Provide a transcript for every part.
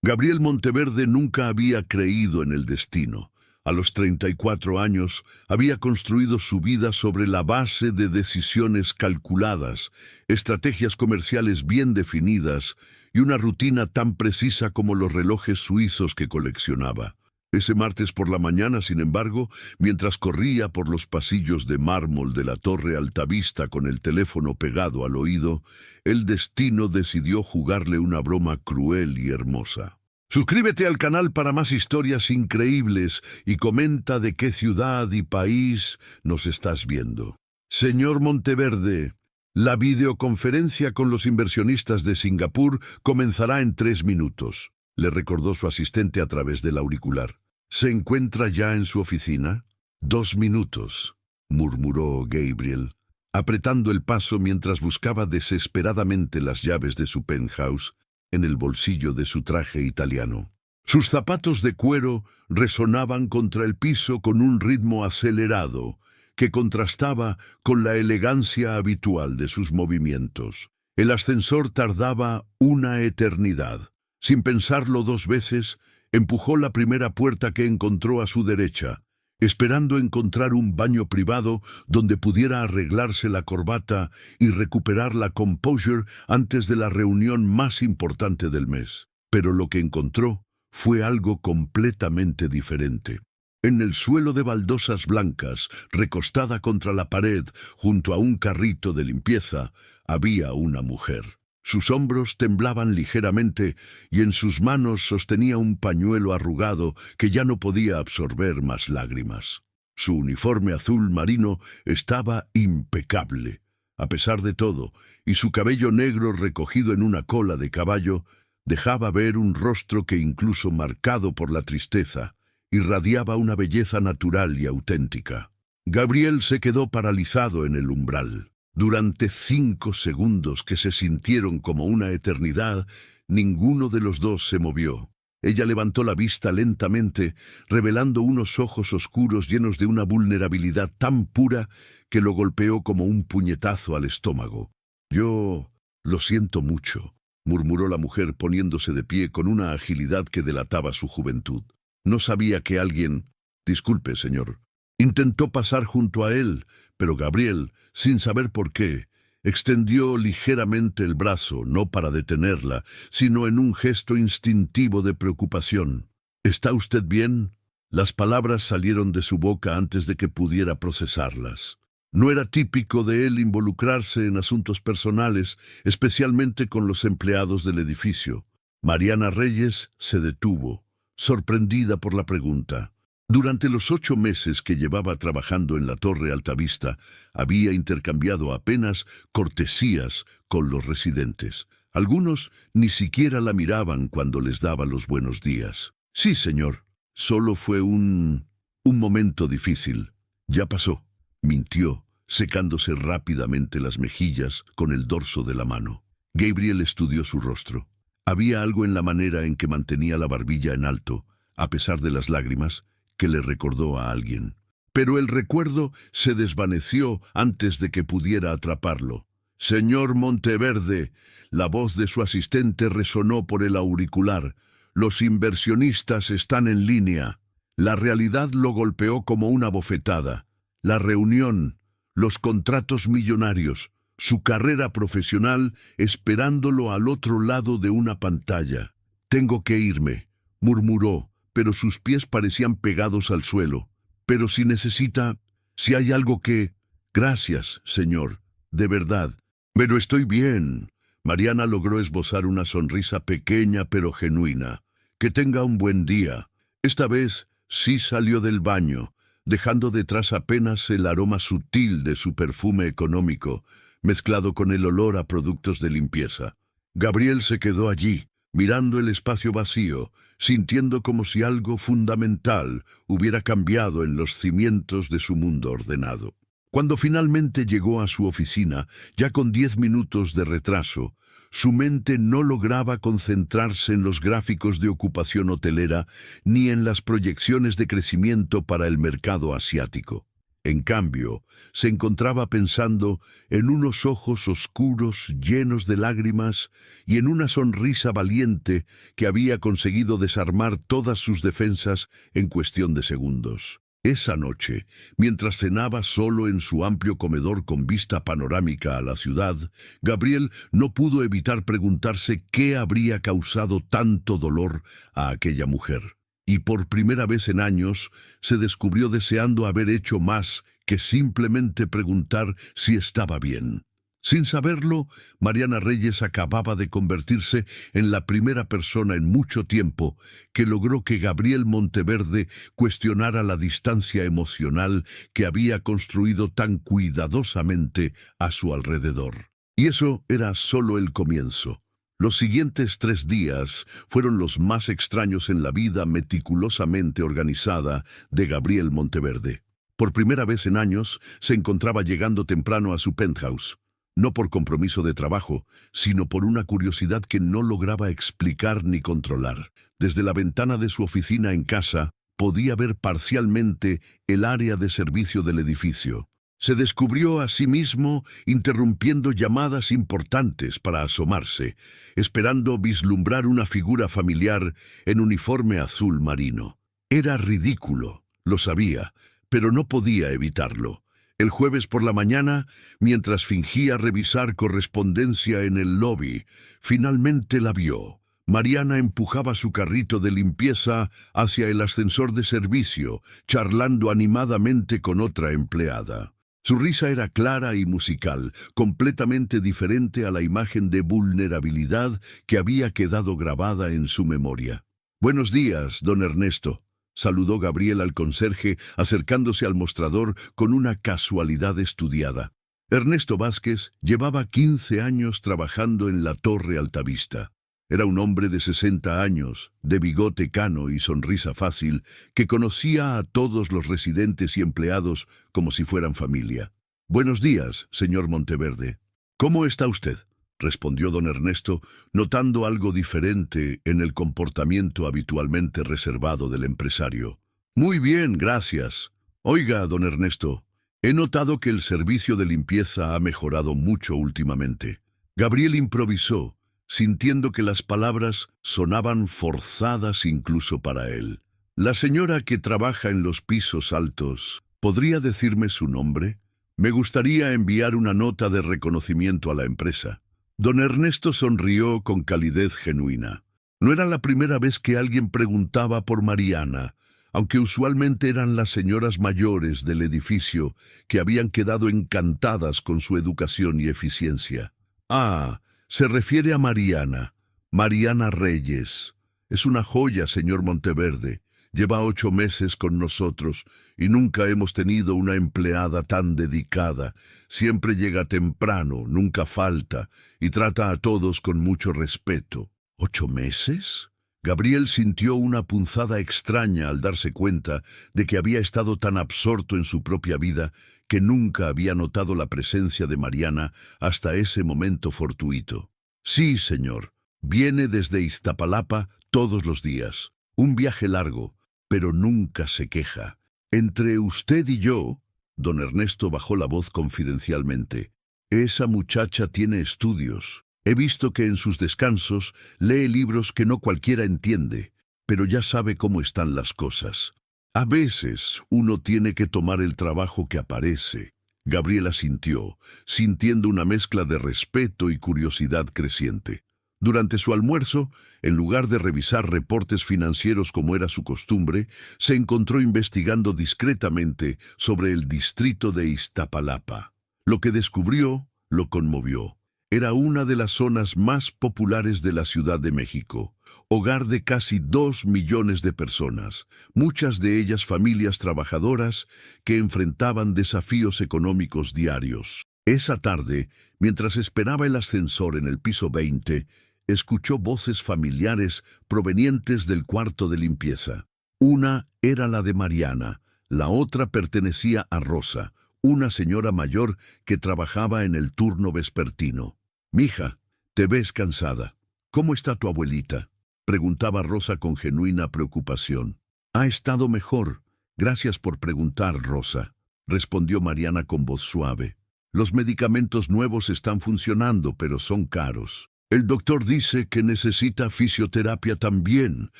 Gabriel Monteverde nunca había creído en el destino. A los 34 años había construido su vida sobre la base de decisiones calculadas, estrategias comerciales bien definidas y una rutina tan precisa como los relojes suizos que coleccionaba. Ese martes por la mañana, sin embargo, mientras corría por los pasillos de mármol de la Torre Altavista con el teléfono pegado al oído, el destino decidió jugarle una broma cruel y hermosa. Suscríbete al canal para más historias increíbles y comenta de qué ciudad y país nos estás viendo. Señor Monteverde, la videoconferencia con los inversionistas de Singapur comenzará en 3 minutos, le recordó su asistente a través del auricular. ¿Se encuentra ya en su oficina? 2 minutos, murmuró Gabriel, apretando el paso mientras buscaba desesperadamente las llaves de su penthouse en el bolsillo de su traje italiano. Sus zapatos de cuero resonaban contra el piso con un ritmo acelerado que contrastaba con la elegancia habitual de sus movimientos. El ascensor tardaba una eternidad. Sin pensarlo 2 veces, empujó la primera puerta que encontró a su derecha, esperando encontrar un baño privado donde pudiera arreglarse la corbata y recuperar la composure antes de la reunión más importante del mes. Pero lo que encontró fue algo completamente diferente. En el suelo de baldosas blancas, recostada contra la pared, junto a un carrito de limpieza, había una mujer. Sus hombros temblaban ligeramente y en sus manos sostenía un pañuelo arrugado que ya no podía absorber más lágrimas. Su uniforme azul marino estaba impecable, a pesar de todo, y su cabello negro recogido en una cola de caballo dejaba ver un rostro que, incluso marcado por la tristeza, irradiaba una belleza natural y auténtica. Gabriel se quedó paralizado en el umbral. Durante 5 segundos que se sintieron como una eternidad, ninguno de los dos se movió. Ella levantó la vista lentamente, revelando unos ojos oscuros llenos de una vulnerabilidad tan pura que lo golpeó como un puñetazo al estómago. «Yo lo siento mucho», murmuró la mujer poniéndose de pie con una agilidad que delataba su juventud. No sabía que alguien... «Disculpe, señor». Intentó pasar junto a él, pero Gabriel, sin saber por qué, extendió ligeramente el brazo, no para detenerla, sino en un gesto instintivo de preocupación. «¿Está usted bien?». Las palabras salieron de su boca antes de que pudiera procesarlas. No era típico de él involucrarse en asuntos personales, especialmente con los empleados del edificio. Mariana Reyes se detuvo, sorprendida por la pregunta. Durante los 8 meses que llevaba trabajando en la Torre Altavista, había intercambiado apenas cortesías con los residentes. Algunos ni siquiera la miraban cuando les daba los buenos días. «Sí, señor. Solo fue un momento difícil. Ya pasó», mintió, secándose rápidamente las mejillas con el dorso de la mano. Gabriel estudió su rostro. Había algo en la manera en que mantenía la barbilla en alto, a pesar de las lágrimas, que le recordó a alguien. Pero el recuerdo se desvaneció antes de que pudiera atraparlo. «Señor Monteverde», la voz de su asistente resonó por el auricular. «Los inversionistas están en línea». La realidad lo golpeó como una bofetada. La reunión, los contratos millonarios, su carrera profesional esperándolo al otro lado de una pantalla. «Tengo que irme», murmuró, pero sus pies parecían pegados al suelo. «Pero si necesita, si hay algo que...». «Gracias, señor, de verdad». «Pero estoy bien». Mariana logró esbozar una sonrisa pequeña pero genuina. «Que tenga un buen día». Esta vez sí salió del baño, dejando detrás apenas el aroma sutil de su perfume económico, mezclado con el olor a productos de limpieza. Gabriel se quedó allí, mirando el espacio vacío, sintiendo como si algo fundamental hubiera cambiado en los cimientos de su mundo ordenado. Cuando finalmente llegó a su oficina, ya con 10 minutos de retraso, su mente no lograba concentrarse en los gráficos de ocupación hotelera ni en las proyecciones de crecimiento para el mercado asiático. en cambio, se encontraba pensando en unos ojos oscuros llenos de lágrimas y en una sonrisa valiente que había conseguido desarmar todas sus defensas en cuestión de segundos. Esa noche, mientras cenaba solo en su amplio comedor con vista panorámica a la ciudad, Gabriel no pudo evitar preguntarse qué habría causado tanto dolor a aquella mujer. Y por primera vez en años se descubrió deseando haber hecho más que simplemente preguntar si estaba bien. Sin saberlo, Mariana Reyes acababa de convertirse en la primera persona en mucho tiempo que logró que Gabriel Monteverde cuestionara la distancia emocional que había construido tan cuidadosamente a su alrededor. Y eso era solo el comienzo. Los siguientes 3 días fueron los más extraños en la vida meticulosamente organizada de Gabriel Monteverde. Por primera vez en años se encontraba llegando temprano a su penthouse. No por compromiso de trabajo, sino por una curiosidad que no lograba explicar ni controlar. Desde la ventana de su oficina en casa, podía ver parcialmente el área de servicio del edificio. Se descubrió a sí mismo interrumpiendo llamadas importantes para asomarse, esperando vislumbrar una figura familiar en uniforme azul marino. Era ridículo, lo sabía, pero no podía evitarlo. El jueves por la mañana, mientras fingía revisar correspondencia en el lobby, finalmente la vio. Mariana empujaba su carrito de limpieza hacia el ascensor de servicio, charlando animadamente con otra empleada. Su risa era clara y musical, completamente diferente a la imagen de vulnerabilidad que había quedado grabada en su memoria. «Buenos días, don Ernesto», saludó Gabriel al conserje, acercándose al mostrador con una casualidad estudiada. Ernesto Vázquez llevaba 15 años trabajando en la Torre Altavista. Era un hombre de 60 años, de bigote cano y sonrisa fácil, que conocía a todos los residentes y empleados como si fueran familia. «Buenos días, señor Monteverde. ¿Cómo está usted?», respondió don Ernesto, notando algo diferente en el comportamiento habitualmente reservado del empresario. «Muy bien, gracias. Oiga, don Ernesto, he notado que el servicio de limpieza ha mejorado mucho últimamente». Gabriel improvisó, sintiendo que las palabras sonaban forzadas incluso para él. «La señora que trabaja en los pisos altos, ¿podría decirme su nombre? Me gustaría enviar una nota de reconocimiento a la empresa». Don Ernesto sonrió con calidez genuina. No era la primera vez que alguien preguntaba por Mariana, aunque usualmente eran las señoras mayores del edificio que habían quedado encantadas con su educación y eficiencia. «Ah, se refiere a Mariana. Mariana Reyes. Es una joya, señor Monteverde. Lleva 8 meses con nosotros y nunca hemos tenido una empleada tan dedicada. Siempre llega temprano, nunca falta y trata a todos con mucho respeto». «¿8 meses?» Gabriel sintió una punzada extraña al darse cuenta de que había estado tan absorto en su propia vida que nunca había notado la presencia de Mariana hasta ese momento fortuito. «Sí, señor. Viene desde Iztapalapa todos los días. Un viaje largo, pero nunca se queja. Entre usted y yo», don Ernesto bajó la voz confidencialmente, «esa muchacha tiene estudios. He visto que en sus descansos lee libros que no cualquiera entiende, pero ya sabe cómo están las cosas. A veces uno tiene que tomar el trabajo que aparece». Gabriel asintió, sintiendo una mezcla de respeto y curiosidad creciente. Durante su almuerzo, en lugar de revisar reportes financieros como era su costumbre, se encontró investigando discretamente sobre el distrito de Iztapalapa. Lo que descubrió lo conmovió. Era una de las zonas más populares de la Ciudad de México, hogar de casi 2 millones de personas, muchas de ellas familias trabajadoras que enfrentaban desafíos económicos diarios. Esa tarde, mientras esperaba el ascensor en el piso 20, escuchó voces familiares provenientes del cuarto de limpieza. Una era la de Mariana, la otra pertenecía a Rosa, una señora mayor que trabajaba en el turno vespertino. «Mija, te ves cansada. ¿Cómo está tu abuelita?», preguntaba Rosa con genuina preocupación. «Ha estado mejor. Gracias por preguntar, Rosa». respondió Mariana con voz suave. Los medicamentos nuevos están funcionando, pero son caros. El doctor dice que necesita fisioterapia también,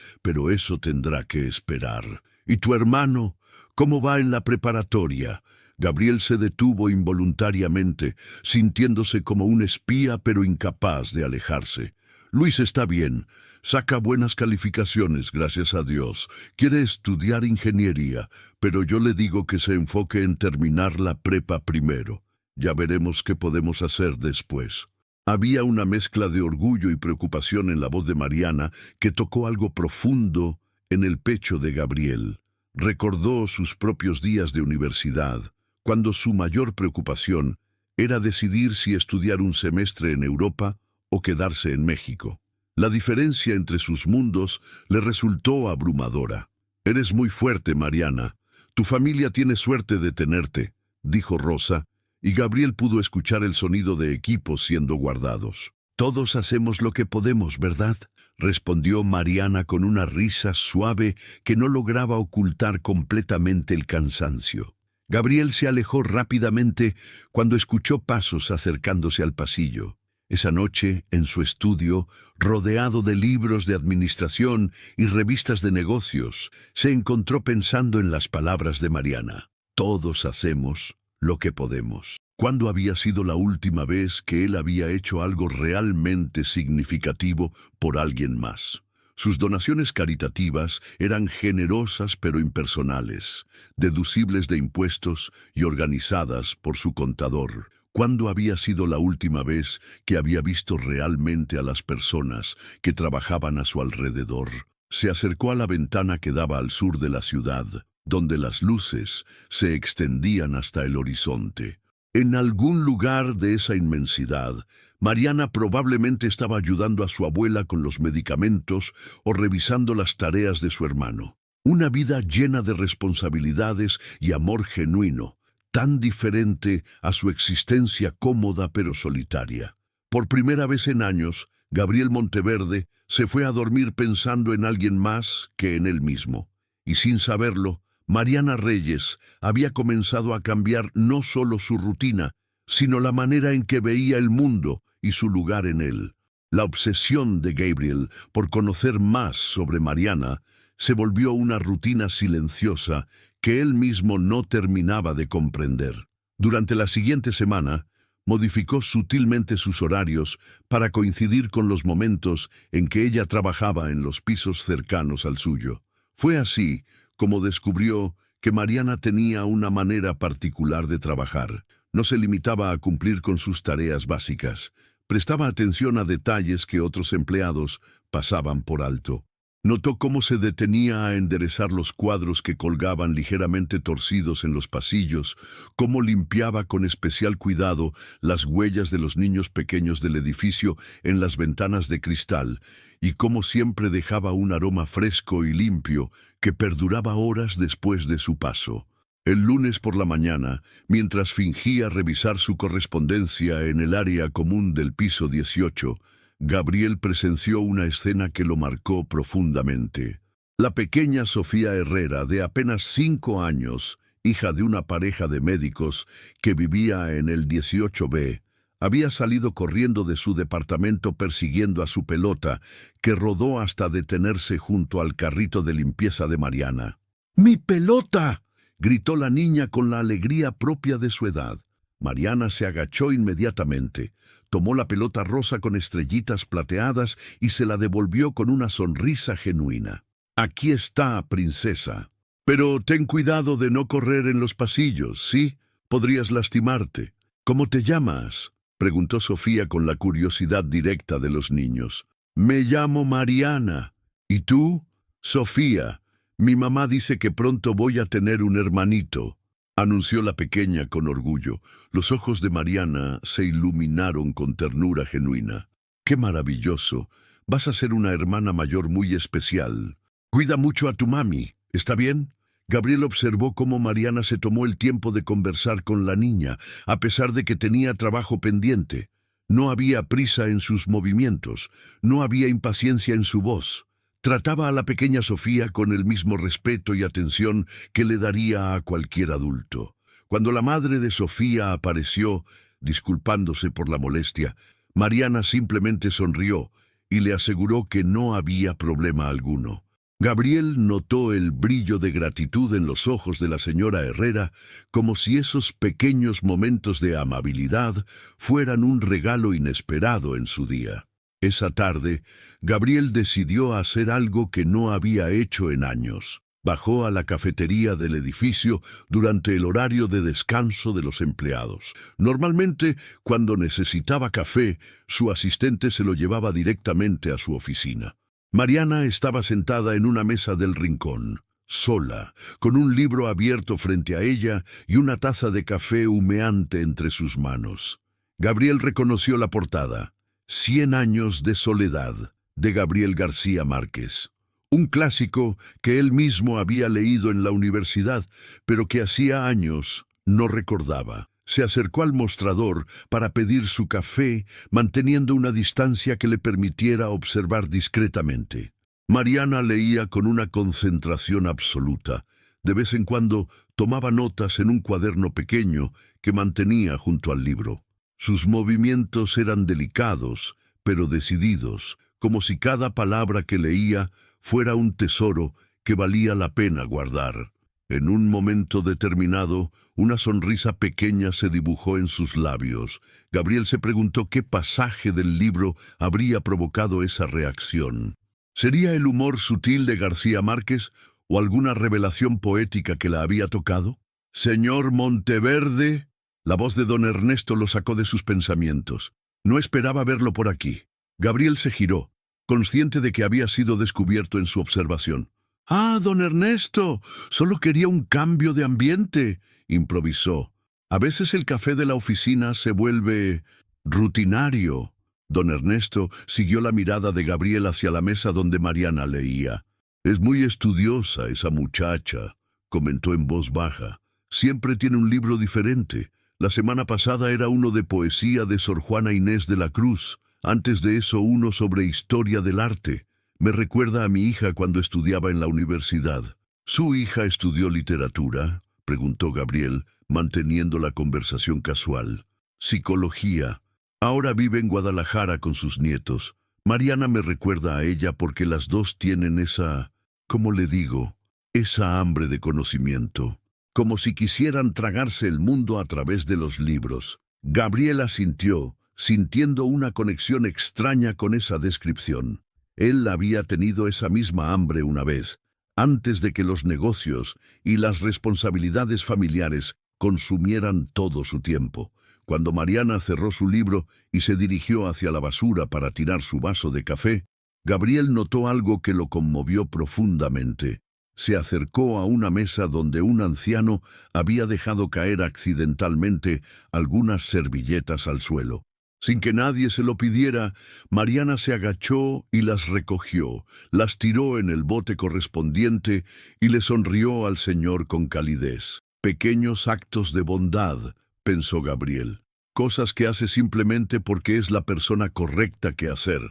pero eso tendrá que esperar. ¿Y tu hermano? ¿Cómo va en la preparatoria? Gabriel se detuvo involuntariamente, sintiéndose como un espía pero incapaz de alejarse. Luis está bien, saca buenas calificaciones, gracias a Dios. Quiere estudiar ingeniería, pero yo le digo que se enfoque en terminar la prepa primero. Ya veremos qué podemos hacer después. Había una mezcla de orgullo y preocupación en la voz de Mariana que tocó algo profundo en el pecho de Gabriel. Recordó sus propios días de universidad, cuando su mayor preocupación era decidir si estudiar un semestre en Europa o quedarse en México. La diferencia entre sus mundos le resultó abrumadora. «Eres muy fuerte, Mariana. Tu familia tiene suerte de tenerte», dijo Rosa, y Gabriel pudo escuchar el sonido de equipos siendo guardados. «Todos hacemos lo que podemos, ¿verdad?», respondió Mariana con una risa suave que no lograba ocultar completamente el cansancio. Gabriel se alejó rápidamente cuando escuchó pasos acercándose al pasillo. Esa noche, en su estudio, rodeado de libros de administración y revistas de negocios, se encontró pensando en las palabras de Mariana. «Todos hacemos lo que podemos». ¿Cuándo había sido la última vez que él había hecho algo realmente significativo por alguien más? Sus donaciones caritativas eran generosas pero impersonales, deducibles de impuestos y organizadas por su contador. ¿Cuándo había sido la última vez que había visto realmente a las personas que trabajaban a su alrededor? Se acercó a la ventana que daba al sur de la ciudad, donde las luces se extendían hasta el horizonte. En algún lugar de esa inmensidad, Mariana probablemente estaba ayudando a su abuela con los medicamentos o revisando las tareas de su hermano. Una vida llena de responsabilidades y amor genuino, tan diferente a su existencia cómoda pero solitaria. Por primera vez en años, Gabriel Monteverde se fue a dormir pensando en alguien más que en él mismo. Y sin saberlo, Mariana Reyes había comenzado a cambiar no solo su rutina, sino la manera en que veía el mundo y su lugar en él. La obsesión de Gabriel por conocer más sobre Mariana se volvió una rutina silenciosa que él mismo no terminaba de comprender. Durante la siguiente semana, modificó sutilmente sus horarios para coincidir con los momentos en que ella trabajaba en los pisos cercanos al suyo. Fue así como descubrió que Mariana tenía una manera particular de trabajar. No se limitaba a cumplir con sus tareas básicas. Prestaba atención a detalles que otros empleados pasaban por alto. Notó cómo se detenía a enderezar los cuadros que colgaban ligeramente torcidos en los pasillos, cómo limpiaba con especial cuidado las huellas de los niños pequeños del edificio en las ventanas de cristal, y cómo siempre dejaba un aroma fresco y limpio que perduraba horas después de su paso. El lunes por la mañana, mientras fingía revisar su correspondencia en el área común del piso 18, Gabriel presenció una escena que lo marcó profundamente. La pequeña Sofía Herrera, de apenas 5 años, hija de una pareja de médicos que vivía en el 18B, había salido corriendo de su departamento persiguiendo a su pelota, que rodó hasta detenerse junto al carrito de limpieza de Mariana. «¡Mi pelota!», gritó la niña con la alegría propia de su edad. Mariana se agachó inmediatamente, tomó la pelota rosa con estrellitas plateadas y se la devolvió con una sonrisa genuina. «Aquí está, princesa. Pero ten cuidado de no correr en los pasillos, ¿sí? Podrías lastimarte». «¿Cómo te llamas?», preguntó Sofía con la curiosidad directa de los niños. «Me llamo Mariana. ¿Y tú?». «Sofía. Mi mamá dice que pronto voy a tener un hermanito», anunció la pequeña con orgullo. Los ojos de Mariana se iluminaron con ternura genuina. «¡Qué maravilloso! Vas a ser una hermana mayor muy especial. Cuida mucho a tu mami, ¿está bien?». Gabriel observó cómo Mariana se tomó el tiempo de conversar con la niña, a pesar de que tenía trabajo pendiente. No había prisa en sus movimientos, no había impaciencia en su voz. Trataba a la pequeña Sofía con el mismo respeto y atención que le daría a cualquier adulto. Cuando la madre de Sofía apareció, disculpándose por la molestia, Mariana simplemente sonrió y le aseguró que no había problema alguno. Gabriel notó el brillo de gratitud en los ojos de la señora Herrera, como si esos pequeños momentos de amabilidad fueran un regalo inesperado en su día. Esa tarde, Gabriel decidió hacer algo que no había hecho en años. Bajó a la cafetería del edificio durante el horario de descanso de los empleados. Normalmente, cuando necesitaba café, su asistente se lo llevaba directamente a su oficina. Mariana estaba sentada en una mesa del rincón, sola, con un libro abierto frente a ella y una taza de café humeante entre sus manos. Gabriel reconoció la portada, 100 años de soledad, de Gabriel García Márquez. Un clásico que él mismo había leído en la universidad, pero que hacía años no recordaba. Se acercó al mostrador para pedir su café, manteniendo una distancia que le permitiera observar discretamente. Mariana leía con una concentración absoluta. De vez en cuando tomaba notas en un cuaderno pequeño que mantenía junto al libro. Sus movimientos eran delicados, pero decididos, como si cada palabra que leía fuera un tesoro que valía la pena guardar. En un momento determinado, una sonrisa pequeña se dibujó en sus labios. Gabriel se preguntó qué pasaje del libro habría provocado esa reacción. ¿Sería el humor sutil de García Márquez o alguna revelación poética que la había tocado? «Señor Monteverde», la voz de don Ernesto lo sacó de sus pensamientos. No esperaba verlo por aquí. Gabriel se giró, consciente de que había sido descubierto en su observación. «Ah, don Ernesto, solo quería un cambio de ambiente», improvisó. «A veces el café de la oficina se vuelve rutinario». Don Ernesto siguió la mirada de Gabriel hacia la mesa donde Mariana leía. «Es muy estudiosa esa muchacha», comentó en voz baja. «Siempre tiene un libro diferente. La semana pasada era uno de poesía de Sor Juana Inés de la Cruz. Antes de eso uno sobre historia del arte. Me recuerda a mi hija cuando estudiaba en la universidad». «¿Su hija estudió literatura?», preguntó Gabriel, manteniendo la conversación casual. «Psicología. Ahora vive en Guadalajara con sus nietos. Mariana me recuerda a ella porque las dos tienen esa, ¿cómo le digo?, esa hambre de conocimiento. Como si quisieran tragarse el mundo a través de los libros». Gabriel asintió, sintiendo una conexión extraña con esa descripción. Él había tenido esa misma hambre una vez, antes de que los negocios y las responsabilidades familiares consumieran todo su tiempo. Cuando Mariana cerró su libro y se dirigió hacia la basura para tirar su vaso de café, Gabriel notó algo que lo conmovió profundamente. Se acercó a una mesa donde un anciano había dejado caer accidentalmente algunas servilletas al suelo. Sin que nadie se lo pidiera, Mariana se agachó y las recogió, las tiró en el bote correspondiente y le sonrió al señor con calidez. «Pequeños actos de bondad», pensó Gabriel. «Cosas que hace simplemente porque es la persona correcta que hacer».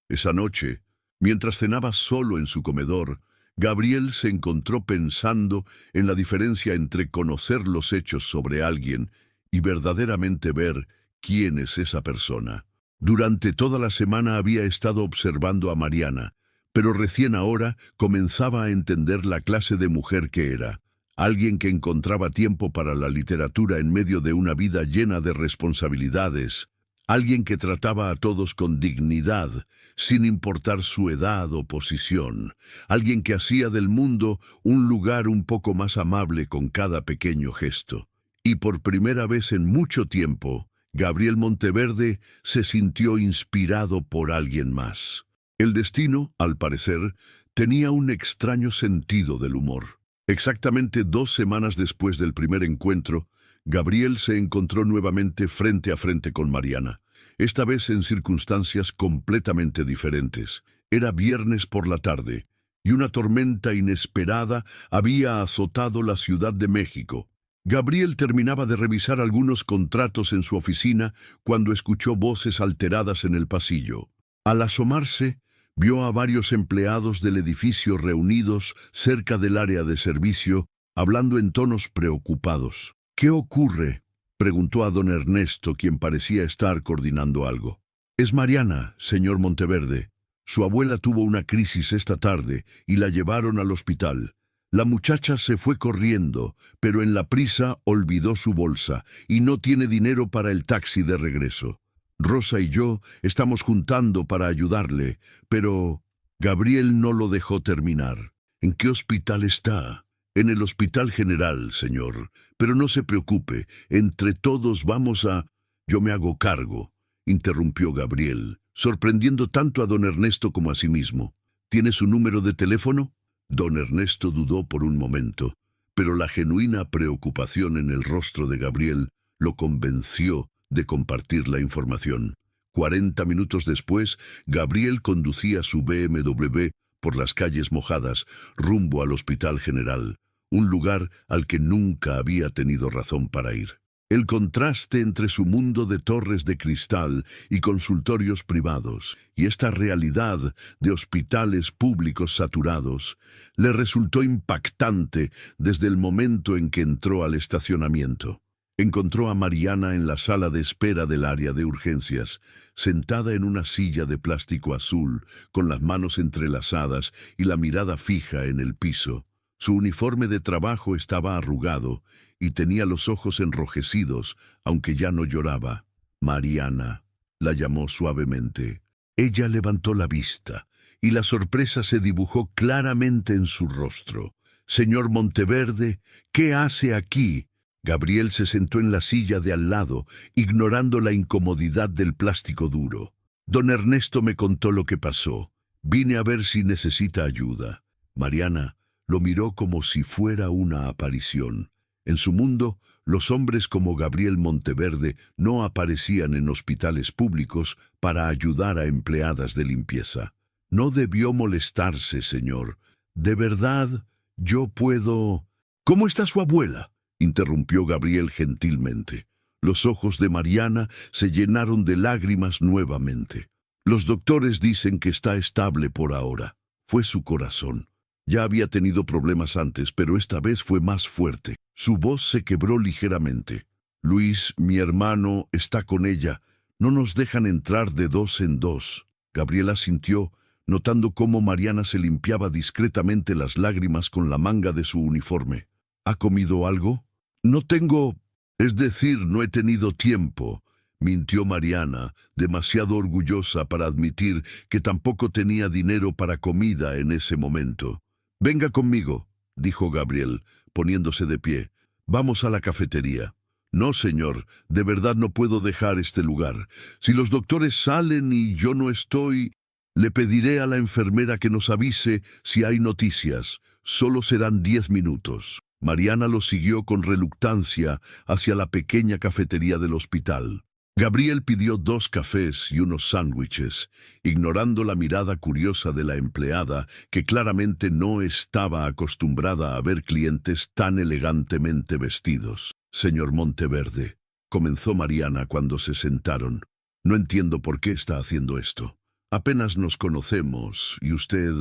Esa noche, mientras cenaba solo en su comedor, Gabriel se encontró pensando en la diferencia entre conocer los hechos sobre alguien y verdaderamente ver quién es esa persona. Durante toda la semana había estado observando a Mariana, pero recién ahora comenzaba a entender la clase de mujer que era. Alguien que encontraba tiempo para la literatura en medio de una vida llena de responsabilidades. Alguien que trataba a todos con dignidad, sin importar su edad o posición. Alguien que hacía del mundo un lugar un poco más amable con cada pequeño gesto. Y por primera vez en mucho tiempo, Gabriel Monteverde se sintió inspirado por alguien más. El destino, al parecer, tenía un extraño sentido del humor. Exactamente 2 semanas después del primer encuentro, Gabriel se encontró nuevamente frente a frente con Mariana, esta vez en circunstancias completamente diferentes. Era viernes por la tarde, y una tormenta inesperada había azotado la Ciudad de México. Gabriel terminaba de revisar algunos contratos en su oficina cuando escuchó voces alteradas en el pasillo. Al asomarse, vio a varios empleados del edificio reunidos cerca del área de servicio, hablando en tonos preocupados. ¿Qué ocurre?, preguntó a don Ernesto, quien parecía estar coordinando algo. Es Mariana, señor Monteverde. Su abuela tuvo una crisis esta tarde y la llevaron al hospital. La muchacha se fue corriendo, pero en la prisa olvidó su bolsa y no tiene dinero para el taxi de regreso. Rosa y yo estamos juntando para ayudarle, pero Gabriel no lo dejó terminar. ¿En qué hospital está? En el Hospital General, señor. Pero no se preocupe, entre todos vamos a... Yo me hago cargo, interrumpió Gabriel, sorprendiendo tanto a don Ernesto como a sí mismo. ¿Tiene su número de teléfono? Don Ernesto dudó por un momento, pero la genuina preocupación en el rostro de Gabriel lo convenció de compartir la información. 40 minutos después, Gabriel conducía su BMW por las calles mojadas, rumbo al Hospital General, un lugar al que nunca había tenido razón para ir. El contraste entre su mundo de torres de cristal y consultorios privados y esta realidad de hospitales públicos saturados le resultó impactante desde el momento en que entró al estacionamiento. Encontró a Mariana en la sala de espera del área de urgencias, sentada en una silla de plástico azul, con las manos entrelazadas y la mirada fija en el piso. Su uniforme de trabajo estaba arrugado y tenía los ojos enrojecidos, aunque ya no lloraba. Mariana, la llamó suavemente. Ella levantó la vista y la sorpresa se dibujó claramente en su rostro. «Señor Monteverde, ¿qué hace aquí?» Gabriel se sentó en la silla de al lado, ignorando la incomodidad del plástico duro. «Don Ernesto me contó lo que pasó. Vine a ver si necesita ayuda». Mariana lo miró como si fuera una aparición. En su mundo, los hombres como Gabriel Monteverde no aparecían en hospitales públicos para ayudar a empleadas de limpieza. «No debió molestarse, señor. De verdad, yo puedo...» «¿Cómo está su abuela?», interrumpió Gabriel gentilmente. Los ojos de Mariana se llenaron de lágrimas nuevamente. «Los doctores dicen que está estable por ahora». Fue su corazón. Ya había tenido problemas antes, pero esta vez fue más fuerte. Su voz se quebró ligeramente. «Luis, mi hermano, está con ella. No nos dejan entrar de dos en dos». Gabriela sintió, notando cómo Mariana se limpiaba discretamente las lágrimas con la manga de su uniforme. «¿Ha comido algo?» «No tengo... es decir, no he tenido tiempo», mintió Mariana, demasiado orgullosa para admitir que tampoco tenía dinero para comida en ese momento. «Venga conmigo», dijo Gabriel, poniéndose de pie. «Vamos a la cafetería». «No, señor, de verdad no puedo dejar este lugar. Si los doctores salen y yo no estoy, le pediré a la enfermera que nos avise si hay noticias. Solo serán 10 minutos». Mariana lo siguió con reluctancia hacia la pequeña cafetería del hospital. Gabriel pidió 2 cafés y unos sándwiches, ignorando la mirada curiosa de la empleada, que claramente no estaba acostumbrada a ver clientes tan elegantemente vestidos. «Señor Monteverde», comenzó Mariana cuando se sentaron, «no entiendo por qué está haciendo esto. Apenas nos conocemos y usted...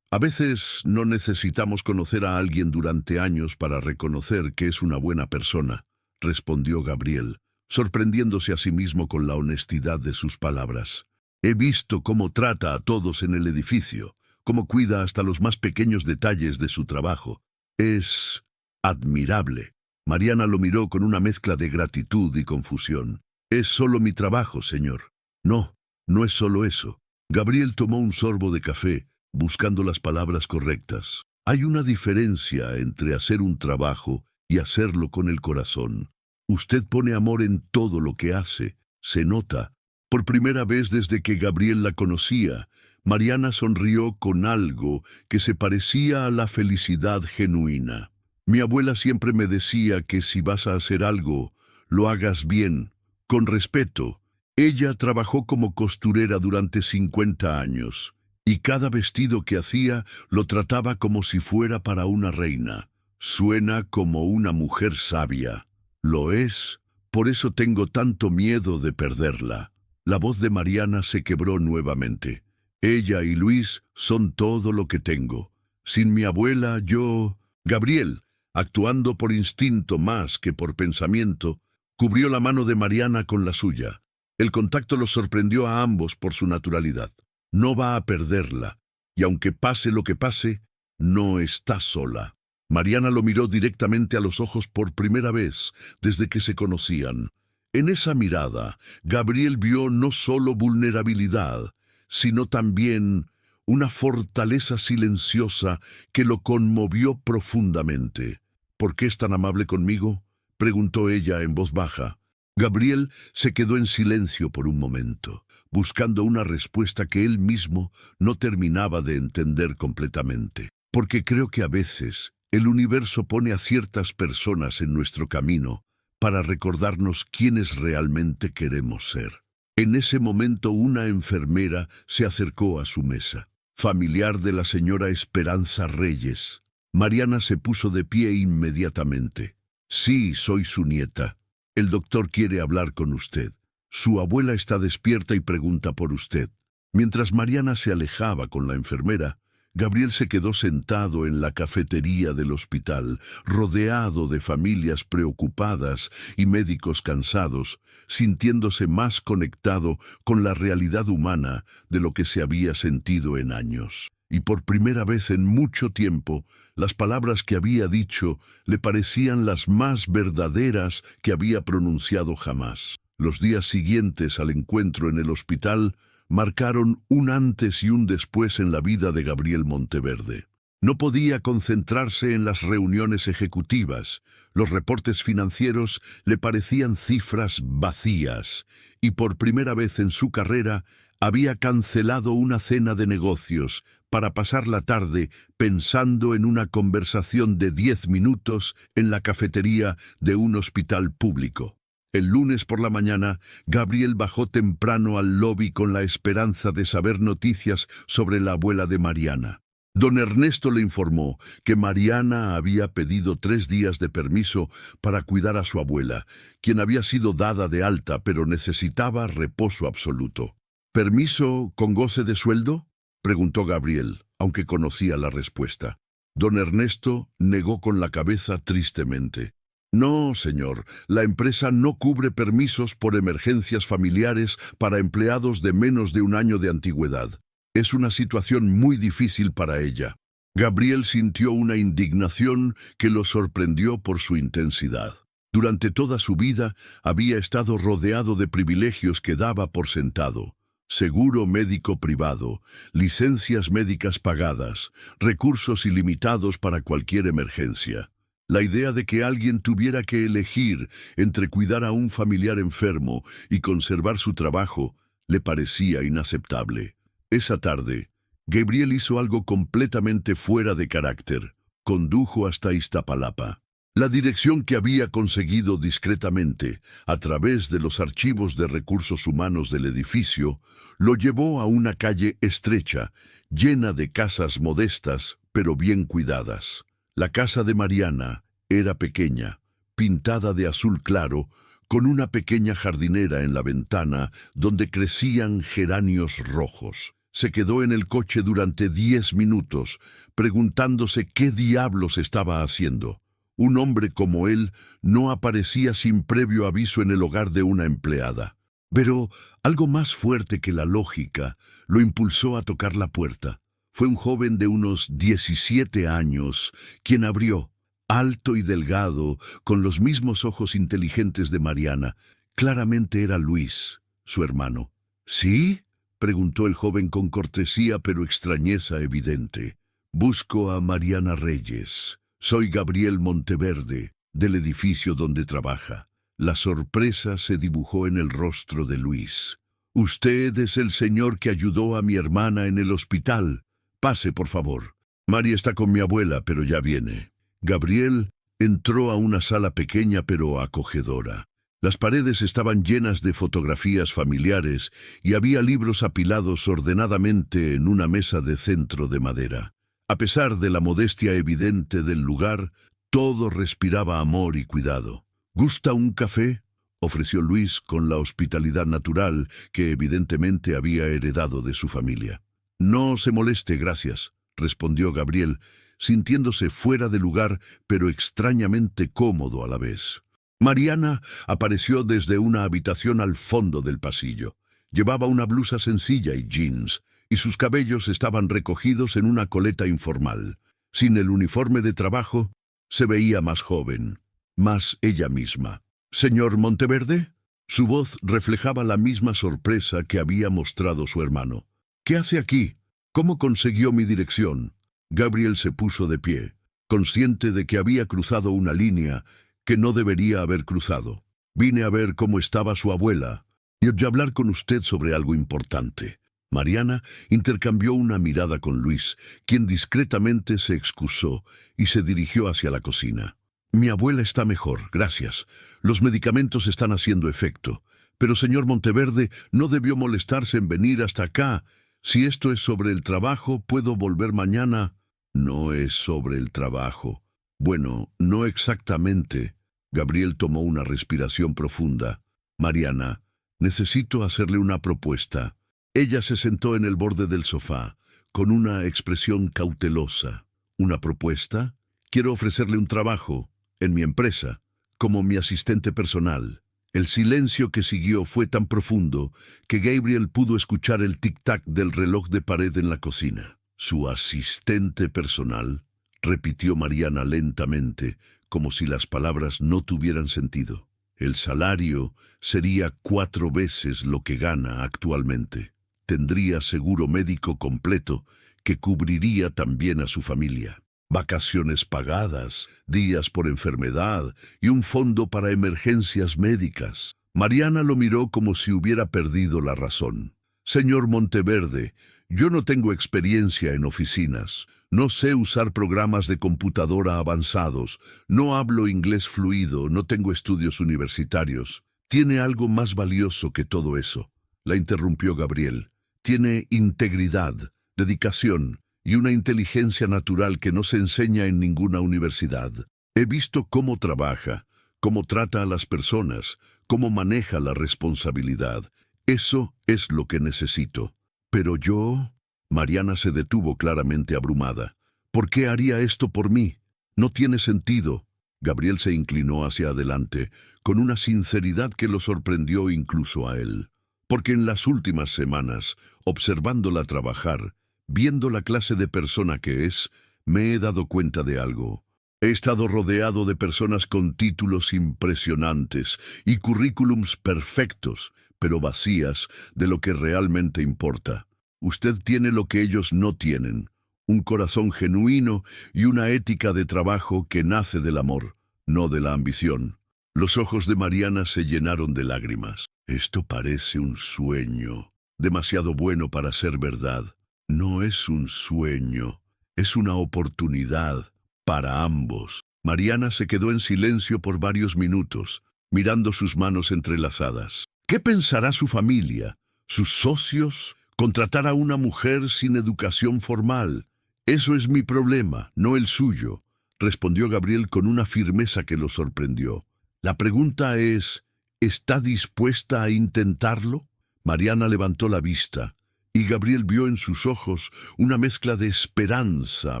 A veces no necesitamos conocer a alguien durante años para reconocer que es una buena persona», respondió Gabriel, sorprendiéndose a sí mismo con la honestidad de sus palabras. «He visto cómo trata a todos en el edificio, cómo cuida hasta los más pequeños detalles de su trabajo. Es admirable». Mariana lo miró con una mezcla de gratitud y confusión. «Es solo mi trabajo, señor». «No, no es solo eso». Gabriel tomó un sorbo de café, buscando las palabras correctas. «Hay una diferencia entre hacer un trabajo y hacerlo con el corazón. Usted pone amor en todo lo que hace. Se nota». Por primera vez desde que Gabriel la conocía, Mariana sonrió con algo que se parecía a la felicidad genuina. «Mi abuela siempre me decía que si vas a hacer algo, lo hagas bien, con respeto». Ella trabajó como costurera durante 50 años, y cada vestido que hacía lo trataba como si fuera para una reina. Suena como una mujer sabia. Lo es, por eso tengo tanto miedo de perderla. La voz de Mariana se quebró nuevamente. «Ella y Luis son todo lo que tengo. Sin mi abuela, yo...» «Gabriel», Actuando por instinto más que por pensamiento, cubrió la mano de Mariana con la suya. El contacto los sorprendió a ambos por su naturalidad. No va a perderla, y aunque pase lo que pase, no está sola. Mariana lo miró directamente a los ojos por primera vez desde que se conocían. En esa mirada, Gabriel vio no solo vulnerabilidad, sino también una fortaleza silenciosa que lo conmovió profundamente. ¿Por qué es tan amable conmigo?, preguntó ella en voz baja. Gabriel se quedó en silencio por un momento, buscando una respuesta que él mismo no terminaba de entender completamente. Porque creo que a veces el universo pone a ciertas personas en nuestro camino para recordarnos quiénes realmente queremos ser. En ese momento una enfermera se acercó a su mesa, familiar de la señora Esperanza Reyes. Mariana se puso de pie inmediatamente. Sí, soy su nieta. El doctor quiere hablar con usted. Su abuela está despierta y pregunta por usted. Mientras Mariana se alejaba con la enfermera, Gabriel se quedó sentado en la cafetería del hospital, rodeado de familias preocupadas y médicos cansados, sintiéndose más conectado con la realidad humana de lo que se había sentido en años. Y por primera vez en mucho tiempo, las palabras que había dicho le parecían las más verdaderas que había pronunciado jamás. Los días siguientes al encuentro en el hospital marcaron un antes y un después en la vida de Gabriel Monteverde. No podía concentrarse en las reuniones ejecutivas, los reportes financieros le parecían cifras vacías, y por primera vez en su carrera había cancelado una cena de negocios para pasar la tarde pensando en una conversación de 10 minutos en la cafetería de un hospital público. El lunes por la mañana, Gabriel bajó temprano al lobby con la esperanza de saber noticias sobre la abuela de Mariana. Don Ernesto le informó que Mariana había pedido 3 días de permiso para cuidar a su abuela, quien había sido dada de alta pero necesitaba reposo absoluto. ¿Permiso con goce de sueldo?, preguntó Gabriel, aunque conocía la respuesta. Don Ernesto negó con la cabeza tristemente. No, señor, la empresa no cubre permisos por emergencias familiares para empleados de menos de 1 año de antigüedad. Es una situación muy difícil para ella. Gabriel sintió una indignación que lo sorprendió por su intensidad. Durante toda su vida había estado rodeado de privilegios que daba por sentado. Seguro médico privado, licencias médicas pagadas, recursos ilimitados para cualquier emergencia. La idea de que alguien tuviera que elegir entre cuidar a un familiar enfermo y conservar su trabajo le parecía inaceptable. Esa tarde, Gabriel hizo algo completamente fuera de carácter. Condujo hasta Iztapalapa. La dirección que había conseguido discretamente, a través de los archivos de recursos humanos del edificio, lo llevó a una calle estrecha, llena de casas modestas, pero bien cuidadas. La casa de Mariana era pequeña, pintada de azul claro, con una pequeña jardinera en la ventana donde crecían geranios rojos. Se quedó en el coche durante 10 minutos, preguntándose qué diablos estaba haciendo. Un hombre como él no aparecía sin previo aviso en el hogar de una empleada. Pero algo más fuerte que la lógica lo impulsó a tocar la puerta. Fue un joven de unos 17 años quien abrió, alto y delgado, con los mismos ojos inteligentes de Mariana. Claramente era Luis, su hermano. ¿Sí?, preguntó el joven con cortesía pero extrañeza evidente. Busco a Mariana Reyes. Soy Gabriel Monteverde, del edificio donde trabaja. La sorpresa se dibujó en el rostro de Luis. Usted es el señor que ayudó a mi hermana en el hospital. Pase, por favor. Mari está con mi abuela, pero ya viene. Gabriel entró a una sala pequeña pero acogedora. Las paredes estaban llenas de fotografías familiares y había libros apilados ordenadamente en una mesa de centro de madera. A pesar de la modestia evidente del lugar, todo respiraba amor y cuidado. ¿Gusta un café?, ofreció Luis con la hospitalidad natural que evidentemente había heredado de su familia. No se moleste, gracias, respondió Gabriel, sintiéndose fuera de lugar, pero extrañamente cómodo a la vez. Mariana apareció desde una habitación al fondo del pasillo. Llevaba una blusa sencilla y jeans, y sus cabellos estaban recogidos en una coleta informal. Sin el uniforme de trabajo, se veía más joven, más ella misma. «¿Señor Monteverde?» Su voz reflejaba la misma sorpresa que había mostrado su hermano. «¿Qué hace aquí? ¿Cómo consiguió mi dirección?» Gabriel se puso de pie, consciente de que había cruzado una línea que no debería haber cruzado. «Vine a ver cómo estaba su abuela y a hablar con usted sobre algo importante». Mariana intercambió una mirada con Luis, quien discretamente se excusó y se dirigió hacia la cocina. «Mi abuela está mejor, gracias. Los medicamentos están haciendo efecto. Pero, señor Monteverde, no debió molestarse en venir hasta acá. Si esto es sobre el trabajo, ¿puedo volver mañana?» «No es sobre el trabajo». «Bueno, no exactamente». Gabriel tomó una respiración profunda. «Mariana, necesito hacerle una propuesta». Ella se sentó en el borde del sofá, con una expresión cautelosa. «¿Una propuesta? Quiero ofrecerle un trabajo en mi empresa, como mi asistente personal». El silencio que siguió fue tan profundo que Gabriel pudo escuchar el tic-tac del reloj de pared en la cocina. «¿Su asistente personal?», repitió Mariana lentamente, como si las palabras no tuvieran sentido. «El salario sería 4 veces lo que gana actualmente. Tendría seguro médico completo que cubriría también a su familia. Vacaciones pagadas, días por enfermedad y un fondo para emergencias médicas». Mariana lo miró como si hubiera perdido la razón. «Señor Monteverde, yo no tengo experiencia en oficinas. No sé usar programas de computadora avanzados. No hablo inglés fluido, no tengo estudios universitarios. Tiene algo más valioso que todo eso», la interrumpió Gabriel. «Tiene integridad, dedicación y una inteligencia natural que no se enseña en ninguna universidad. He visto cómo trabaja, cómo trata a las personas, cómo maneja la responsabilidad. Eso es lo que necesito. Pero yo...» Mariana se detuvo claramente abrumada. «¿Por qué haría esto por mí? No tiene sentido». Gabriel se inclinó hacia adelante, con una sinceridad que lo sorprendió incluso a él. «Porque en las últimas semanas, observándola trabajar, viendo la clase de persona que es, me he dado cuenta de algo. He estado rodeado de personas con títulos impresionantes y currículums perfectos, pero vacías de lo que realmente importa. Usted tiene lo que ellos no tienen, un corazón genuino y una ética de trabajo que nace del amor, no de la ambición». Los ojos de Mariana se llenaron de lágrimas. «Esto parece un sueño, demasiado bueno para ser verdad». «No es un sueño, es una oportunidad para ambos». Mariana se quedó en silencio por varios minutos, mirando sus manos entrelazadas. «¿Qué pensará su familia, sus socios? Contratar a una mujer sin educación formal. Eso es mi problema, no el suyo», respondió Gabriel con una firmeza que lo sorprendió. «La pregunta es, ¿está dispuesta a intentarlo?» Mariana levantó la vista, y Gabriel vio en sus ojos una mezcla de esperanza,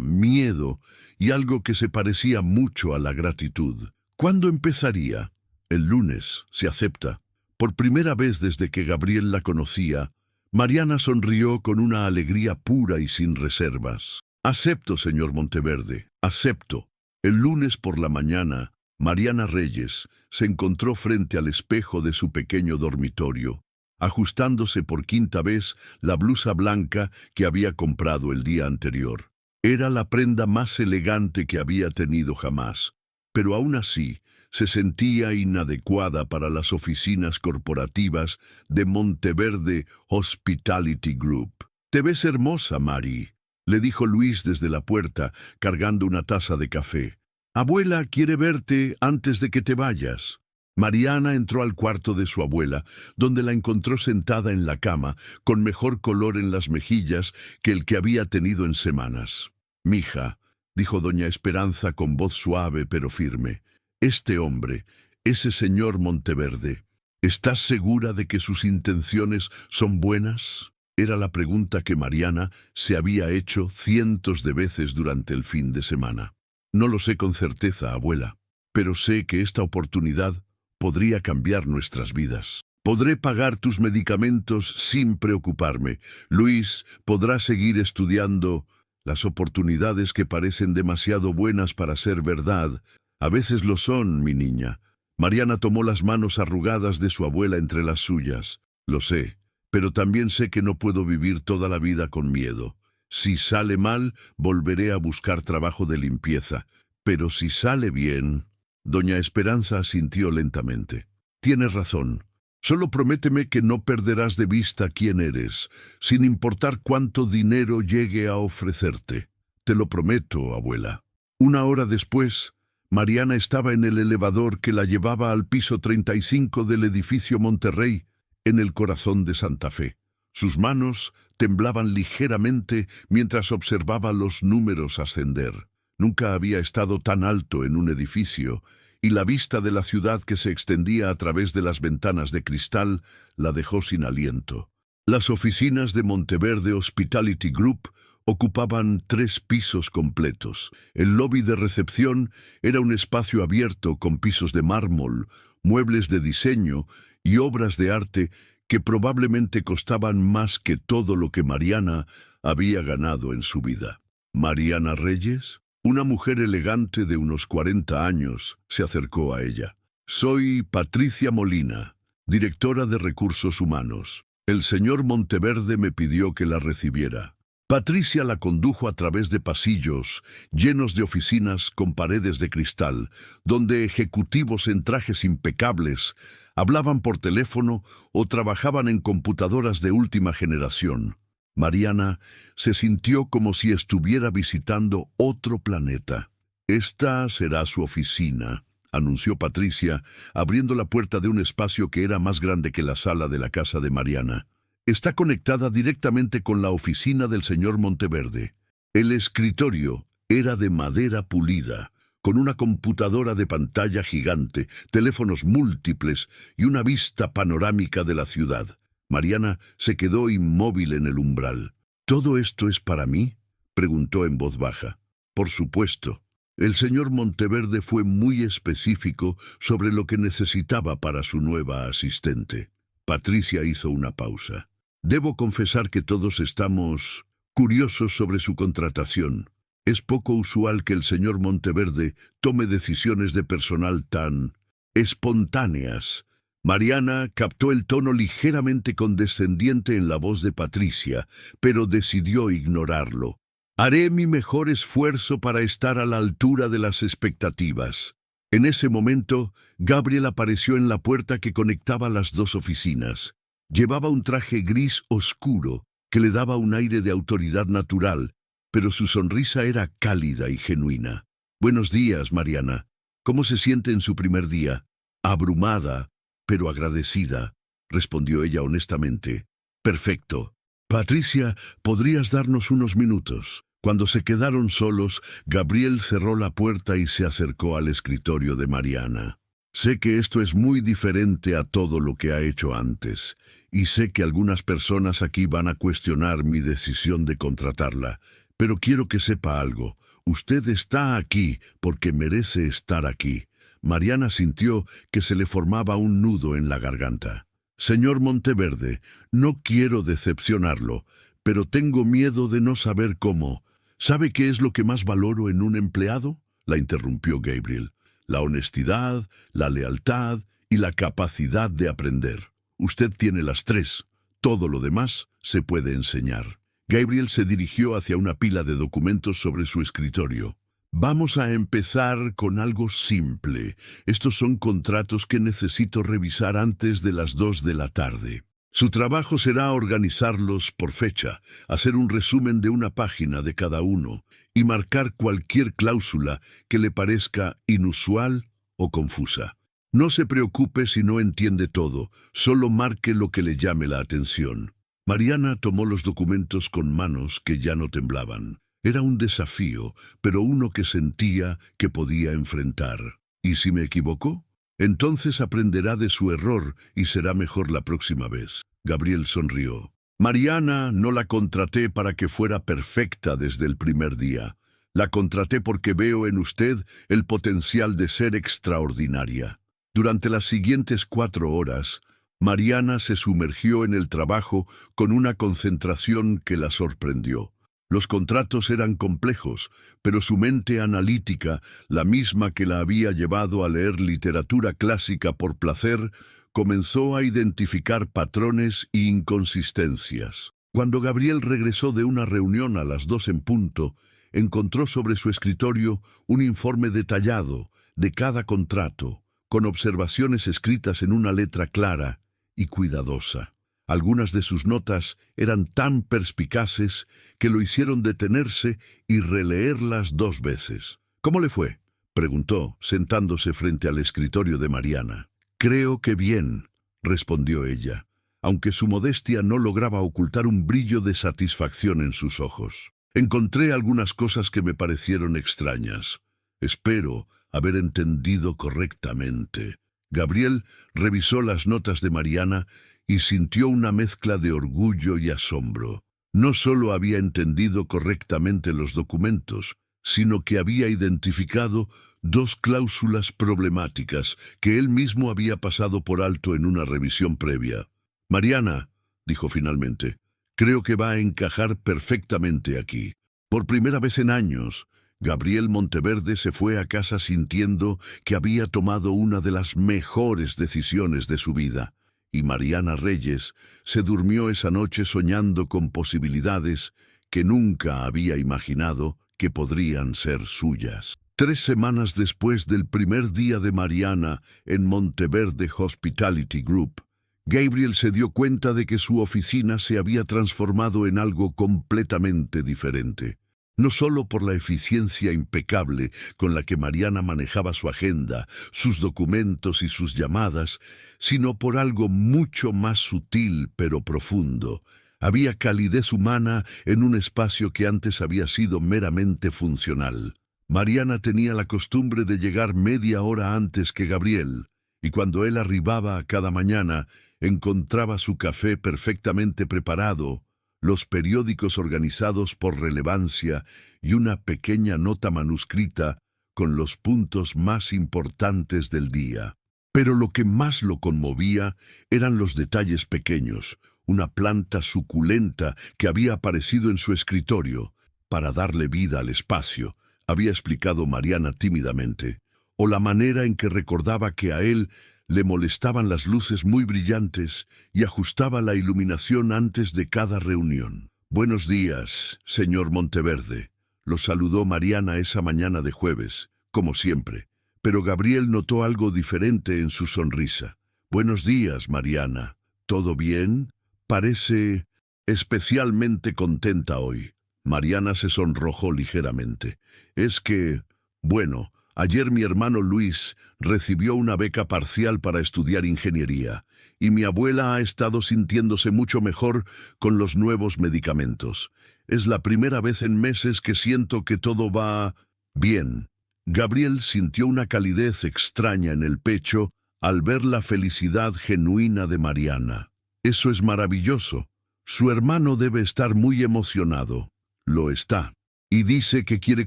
miedo y algo que se parecía mucho a la gratitud. «¿Cuándo empezaría?» «El lunes, se acepta». Por primera vez desde que Gabriel la conocía, Mariana sonrió con una alegría pura y sin reservas. «Acepto, señor Monteverde, acepto». El lunes por la mañana, Mariana Reyes se encontró frente al espejo de su pequeño dormitorio, ajustándose por 5ª vez la blusa blanca que había comprado el día anterior. Era la prenda más elegante que había tenido jamás, pero aún así se sentía inadecuada para las oficinas corporativas de Monteverde Hospitality Group. «Te ves hermosa, Mari», le dijo Luis desde la puerta, cargando una taza de café. «Abuela quiere verte antes de que te vayas». Mariana entró al cuarto de su abuela, donde la encontró sentada en la cama, con mejor color en las mejillas que el que había tenido en semanas. «Mija», dijo doña Esperanza con voz suave pero firme, «este hombre, ese señor Monteverde, ¿estás segura de que sus intenciones son buenas?» Era la pregunta que Mariana se había hecho cientos de veces durante el fin de semana. No lo sé con certeza, abuela, pero sé que esta oportunidad podría cambiar nuestras vidas. Podré pagar tus medicamentos sin preocuparme. Luis podrá seguir estudiando. Las oportunidades que parecen demasiado buenas para ser verdad, a veces lo son, mi niña. Mariana tomó las manos arrugadas de su abuela entre las suyas. Lo sé, pero también sé que no puedo vivir toda la vida con miedo. Si sale mal, volveré a buscar trabajo de limpieza. Pero si sale bien... Doña Esperanza asintió lentamente. Tienes razón. Solo prométeme que no perderás de vista quién eres, sin importar cuánto dinero llegue a ofrecerte. Te lo prometo, abuela. Una hora después, Mariana estaba en el elevador que la llevaba al piso 35 del edificio Monterrey, en el corazón de Santa Fe. Sus manos temblaban ligeramente mientras observaba los números ascender. Nunca había estado tan alto en un edificio, y la vista de la ciudad que se extendía a través de las ventanas de cristal la dejó sin aliento. Las oficinas de Monteverde Hospitality Group ocupaban 3 pisos completos. El lobby de recepción era un espacio abierto con pisos de mármol, muebles de diseño y obras de arte que probablemente costaban más que todo lo que Mariana había ganado en su vida. ¿Mariana Reyes? Una mujer elegante de unos 40 años se acercó a ella. Soy Patricia Molina, directora de Recursos Humanos. El señor Monteverde me pidió que la recibiera. Patricia la condujo a través de pasillos llenos de oficinas con paredes de cristal, donde ejecutivos en trajes impecables hablaban por teléfono o trabajaban en computadoras de última generación. Mariana se sintió como si estuviera visitando otro planeta. «Esta será su oficina», anunció Patricia, abriendo la puerta de un espacio que era más grande que la sala de la casa de Mariana. Está conectada directamente con la oficina del señor Monteverde. El escritorio era de madera pulida, con una computadora de pantalla gigante, teléfonos múltiples y una vista panorámica de la ciudad. Mariana se quedó inmóvil en el umbral. «¿Todo esto es para mí?», preguntó en voz baja. «Por supuesto». El señor Monteverde fue muy específico sobre lo que necesitaba para su nueva asistente. Patricia hizo una pausa. «Debo confesar que todos estamos curiosos sobre su contratación. Es poco usual que el señor Monteverde tome decisiones de personal tan espontáneas». Mariana captó el tono ligeramente condescendiente en la voz de Patricia, pero decidió ignorarlo. «Haré mi mejor esfuerzo para estar a la altura de las expectativas». En ese momento, Gabriel apareció en la puerta que conectaba las 2 oficinas. Llevaba un traje gris oscuro que le daba un aire de autoridad natural, pero su sonrisa era cálida y genuina. «Buenos días, Mariana. ¿Cómo se siente en su primer día?» «Abrumada, pero agradecida», respondió ella honestamente. «Perfecto. Patricia, ¿podrías darnos unos minutos?» Cuando se quedaron solos, Gabriel cerró la puerta y se acercó al escritorio de Mariana. «Sé que esto es muy diferente a todo lo que ha hecho antes, y sé que algunas personas aquí van a cuestionar mi decisión de contratarla, pero quiero que sepa algo. Usted está aquí porque merece estar aquí». Mariana sintió que se le formaba un nudo en la garganta. «Señor Monteverde, no quiero decepcionarlo, pero tengo miedo de no saber cómo. ¿Sabe qué es lo que más valoro en un empleado?», la interrumpió Gabriel. «La honestidad, la lealtad y la capacidad de aprender. Usted tiene las 3. Todo lo demás se puede enseñar». Gabriel se dirigió hacia una pila de documentos sobre su escritorio. «Vamos a empezar con algo simple. Estos son contratos que necesito revisar antes de las 2 de la tarde. Su trabajo será organizarlos por fecha, hacer un resumen de una página de cada uno y marcar cualquier cláusula que le parezca inusual o confusa. No se preocupe si no entiende todo, solo marque lo que le llame la atención». Mariana tomó los documentos con manos que ya no temblaban. Era un desafío, pero uno que sentía que podía enfrentar. ¿Y si me equivoco? Entonces aprenderá de su error y será mejor la próxima vez. Gabriel sonrió. Mariana no la contraté para que fuera perfecta desde el primer día. La contraté porque veo en usted el potencial de ser extraordinaria. Durante las siguientes 4 horas, Mariana se sumergió en el trabajo con una concentración que la sorprendió. Los contratos eran complejos, pero su mente analítica, la misma que la había llevado a leer literatura clásica por placer, comenzó a identificar patrones e inconsistencias. Cuando Gabriel regresó de una reunión a las 2 en punto, encontró sobre su escritorio un informe detallado de cada contrato, con observaciones escritas en una letra clara y cuidadosa. Algunas de sus notas eran tan perspicaces que lo hicieron detenerse y releerlas 2 veces. «¿Cómo le fue?», preguntó, sentándose frente al escritorio de Mariana. «Creo que bien», respondió ella, aunque su modestia no lograba ocultar un brillo de satisfacción en sus ojos. «Encontré algunas cosas que me parecieron extrañas. Espero haber entendido correctamente». Gabriel revisó las notas de Mariana y sintió una mezcla de orgullo y asombro. No solo había entendido correctamente los documentos, sino que había identificado 2 cláusulas problemáticas que él mismo había pasado por alto en una revisión previa. «Mariana», dijo finalmente, «creo que va a encajar perfectamente aquí». Por primera vez en años, Gabriel Monteverde se fue a casa sintiendo que había tomado una de las mejores decisiones de su vida. Y Mariana Reyes se durmió esa noche soñando con posibilidades que nunca había imaginado que podrían ser suyas. 3 semanas después del primer día de Mariana en Monteverde Hospitality Group, Gabriel se dio cuenta de que su oficina se había transformado en algo completamente diferente. No solo por la eficiencia impecable con la que Mariana manejaba su agenda, sus documentos y sus llamadas, sino por algo mucho más sutil pero profundo. Había calidez humana en un espacio que antes había sido meramente funcional. Mariana tenía la costumbre de llegar media hora antes que Gabriel, y cuando él arribaba a cada mañana, encontraba su café perfectamente preparado, los periódicos organizados por relevancia y una pequeña nota manuscrita con los puntos más importantes del día. Pero lo que más lo conmovía eran los detalles pequeños, una planta suculenta que había aparecido en su escritorio para darle vida al espacio, había explicado Mariana tímidamente, o la manera en que recordaba que a él le molestaban las luces muy brillantes y ajustaba la iluminación antes de cada reunión. «Buenos días, señor Monteverde», lo saludó Mariana esa mañana de jueves, como siempre, pero Gabriel notó algo diferente en su sonrisa. «Buenos días, Mariana. ¿Todo bien? Parece especialmente contenta hoy». Mariana se sonrojó ligeramente. «Es que, bueno, ayer mi hermano Luis recibió una beca parcial para estudiar ingeniería, y mi abuela ha estado sintiéndose mucho mejor con los nuevos medicamentos. Es la primera vez en meses que siento que todo va bien». Gabriel sintió una calidez extraña en el pecho al ver la felicidad genuina de Mariana. «Eso es maravilloso. Su hermano debe estar muy emocionado». «Lo está. Y dice que quiere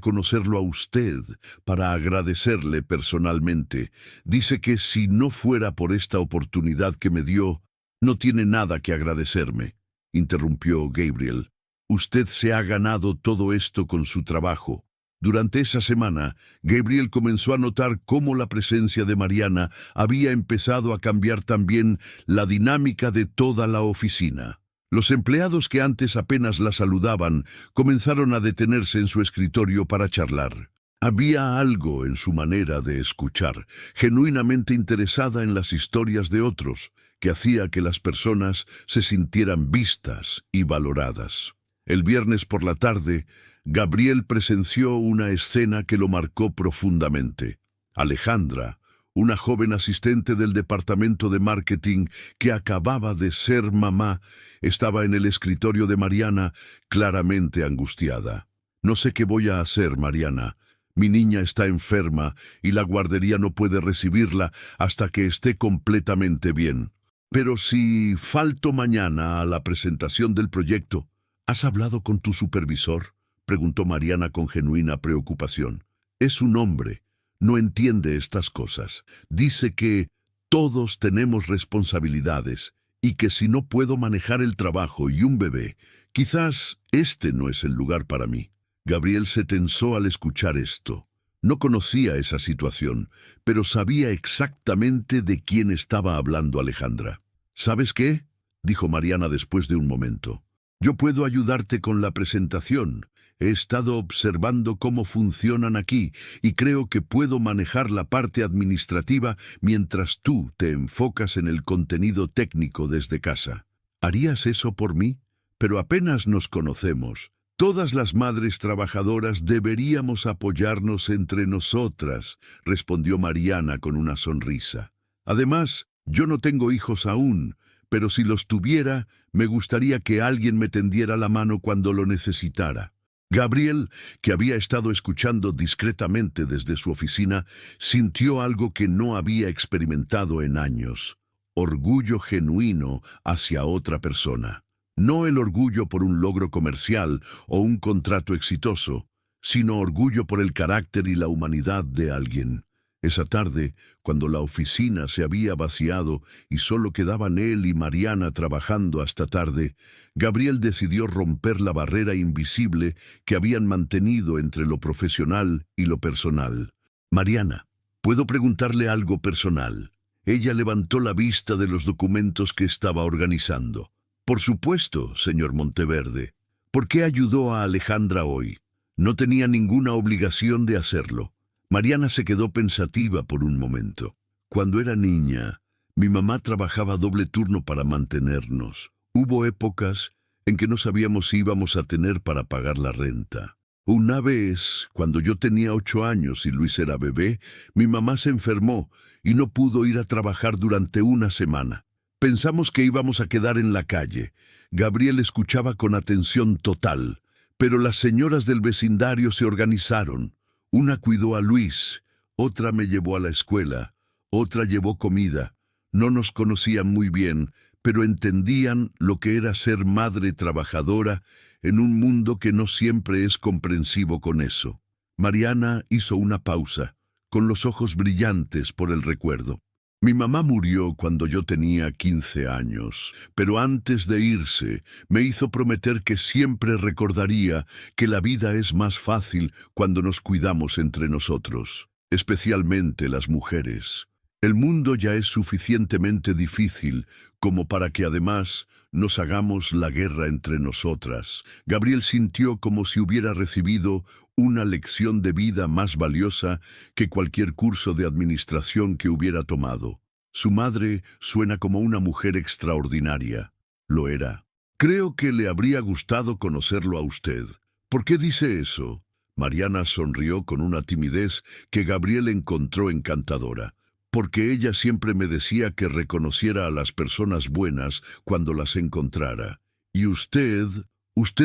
conocerlo a usted para agradecerle personalmente. Dice que si no fuera por esta oportunidad que me dio, no tiene nada que agradecerme», interrumpió Gabriel. «Usted se ha ganado todo esto con su trabajo». Durante esa semana, Gabriel comenzó a notar cómo la presencia de Mariana había empezado a cambiar también la dinámica de toda la oficina. Los empleados que antes apenas la saludaban comenzaron a detenerse en su escritorio para charlar. Había algo en su manera de escuchar, genuinamente interesada en las historias de otros, que hacía que las personas se sintieran vistas y valoradas. El viernes por la tarde, Gabriel presenció una escena que lo marcó profundamente. Alejandra, una joven asistente del departamento de marketing que acababa de ser mamá, estaba en el escritorio de Mariana, claramente angustiada. «No sé qué voy a hacer, Mariana. Mi niña está enferma y la guardería no puede recibirla hasta que esté completamente bien». Pero si falto mañana a la presentación del proyecto, ¿has hablado con tu supervisor?, preguntó Mariana con genuina preocupación. Es un hombre, no entiende estas cosas. Dice que todos tenemos responsabilidades y que si no puedo manejar el trabajo y un bebé, quizás este no es el lugar para mí. Gabriel se tensó al escuchar esto. No conocía esa situación, pero sabía exactamente de quién estaba hablando Alejandra. ¿Sabes qué?, dijo Mariana después de un momento. Yo puedo ayudarte con la presentación. He estado observando cómo funcionan aquí y creo que puedo manejar la parte administrativa mientras tú te enfocas en el contenido técnico desde casa. ¿Harías eso por mí? Pero apenas nos conocemos. Todas las madres trabajadoras deberíamos apoyarnos entre nosotras, respondió Mariana con una sonrisa. Además, yo no tengo hijos aún, pero si los tuviera, me gustaría que alguien me tendiera la mano cuando lo necesitara. Gabriel, que había estado escuchando discretamente desde su oficina, sintió algo que no había experimentado en años: orgullo genuino hacia otra persona. No el orgullo por un logro comercial o un contrato exitoso, sino orgullo por el carácter y la humanidad de alguien. Esa tarde, cuando la oficina se había vaciado y solo quedaban él y Mariana trabajando hasta tarde, Gabriel decidió romper la barrera invisible que habían mantenido entre lo profesional y lo personal. Mariana, ¿puedo preguntarle algo personal? Ella levantó la vista de los documentos que estaba organizando. Por supuesto, señor Monteverde. ¿Por qué ayudó a Alejandra hoy? No tenía ninguna obligación de hacerlo. Mariana se quedó pensativa por un momento. Cuando era niña, mi mamá trabajaba doble turno para mantenernos. Hubo épocas en que no sabíamos si íbamos a tener para pagar la renta. Una vez, cuando yo tenía 8 años y Luis era bebé, mi mamá se enfermó y no pudo ir a trabajar durante una semana. Pensamos que íbamos a quedar en la calle. Gabriel escuchaba con atención total, pero las señoras del vecindario se organizaron. Una cuidó a Luis, otra me llevó a la escuela, otra llevó comida. No nos conocían muy bien, pero entendían lo que era ser madre trabajadora en un mundo que no siempre es comprensivo con eso. Mariana hizo una pausa, con los ojos brillantes por el recuerdo. Mi mamá murió cuando yo tenía 15 años, pero antes de irse me hizo prometer que siempre recordaría que la vida es más fácil cuando nos cuidamos entre nosotros, especialmente las mujeres. El mundo ya es suficientemente difícil como para que además nos hagamos la guerra entre nosotras. Gabriel sintió como si hubiera recibido una lección de vida más valiosa que cualquier curso de administración que hubiera tomado. Su madre suena como una mujer extraordinaria. Lo era. Creo que le habría gustado conocerlo a usted. ¿Por qué dice eso? Mariana sonrió con una timidez que Gabriel encontró encantadora. Porque ella siempre me decía que reconociera a las personas buenas cuando las encontrara. Y usted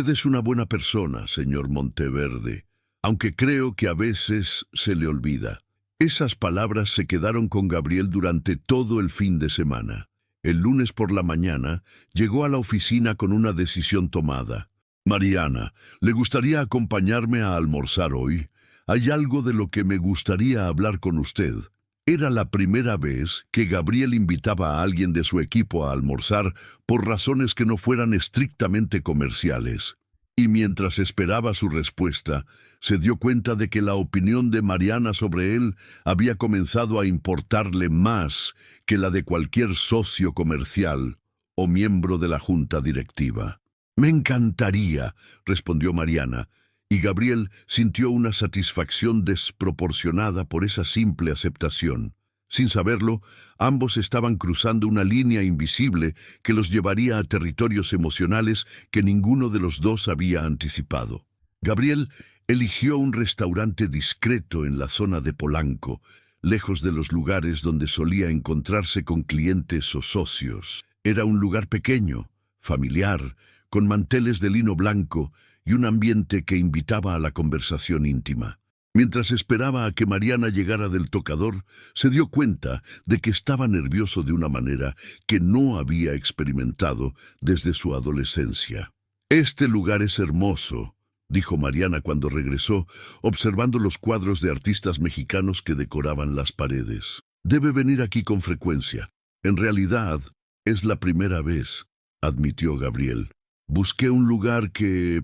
es una buena persona, señor Monteverde, aunque creo que a veces se le olvida. Esas palabras se quedaron con Gabriel durante todo el fin de semana. El lunes por la mañana llegó a la oficina con una decisión tomada. Mariana, ¿le gustaría acompañarme a almorzar hoy? Hay algo de lo que me gustaría hablar con usted. Era la primera vez que Gabriel invitaba a alguien de su equipo a almorzar por razones que no fueran estrictamente comerciales. Y mientras esperaba su respuesta, se dio cuenta de que la opinión de Mariana sobre él había comenzado a importarle más que la de cualquier socio comercial o miembro de la junta directiva. «Me encantaría», respondió Mariana, y Gabriel sintió una satisfacción desproporcionada por esa simple aceptación. Sin saberlo, ambos estaban cruzando una línea invisible que los llevaría a territorios emocionales que ninguno de los dos había anticipado. Gabriel eligió un restaurante discreto en la zona de Polanco, lejos de los lugares donde solía encontrarse con clientes o socios. Era un lugar pequeño, familiar, con manteles de lino blanco y un ambiente que invitaba a la conversación íntima. Mientras esperaba a que Mariana llegara del tocador, se dio cuenta de que estaba nervioso de una manera que no había experimentado desde su adolescencia. «Este lugar es hermoso», dijo Mariana cuando regresó, observando los cuadros de artistas mexicanos que decoraban las paredes. «Debe venir aquí con frecuencia. En realidad, es la primera vez», admitió Gabriel. «Busqué un lugar que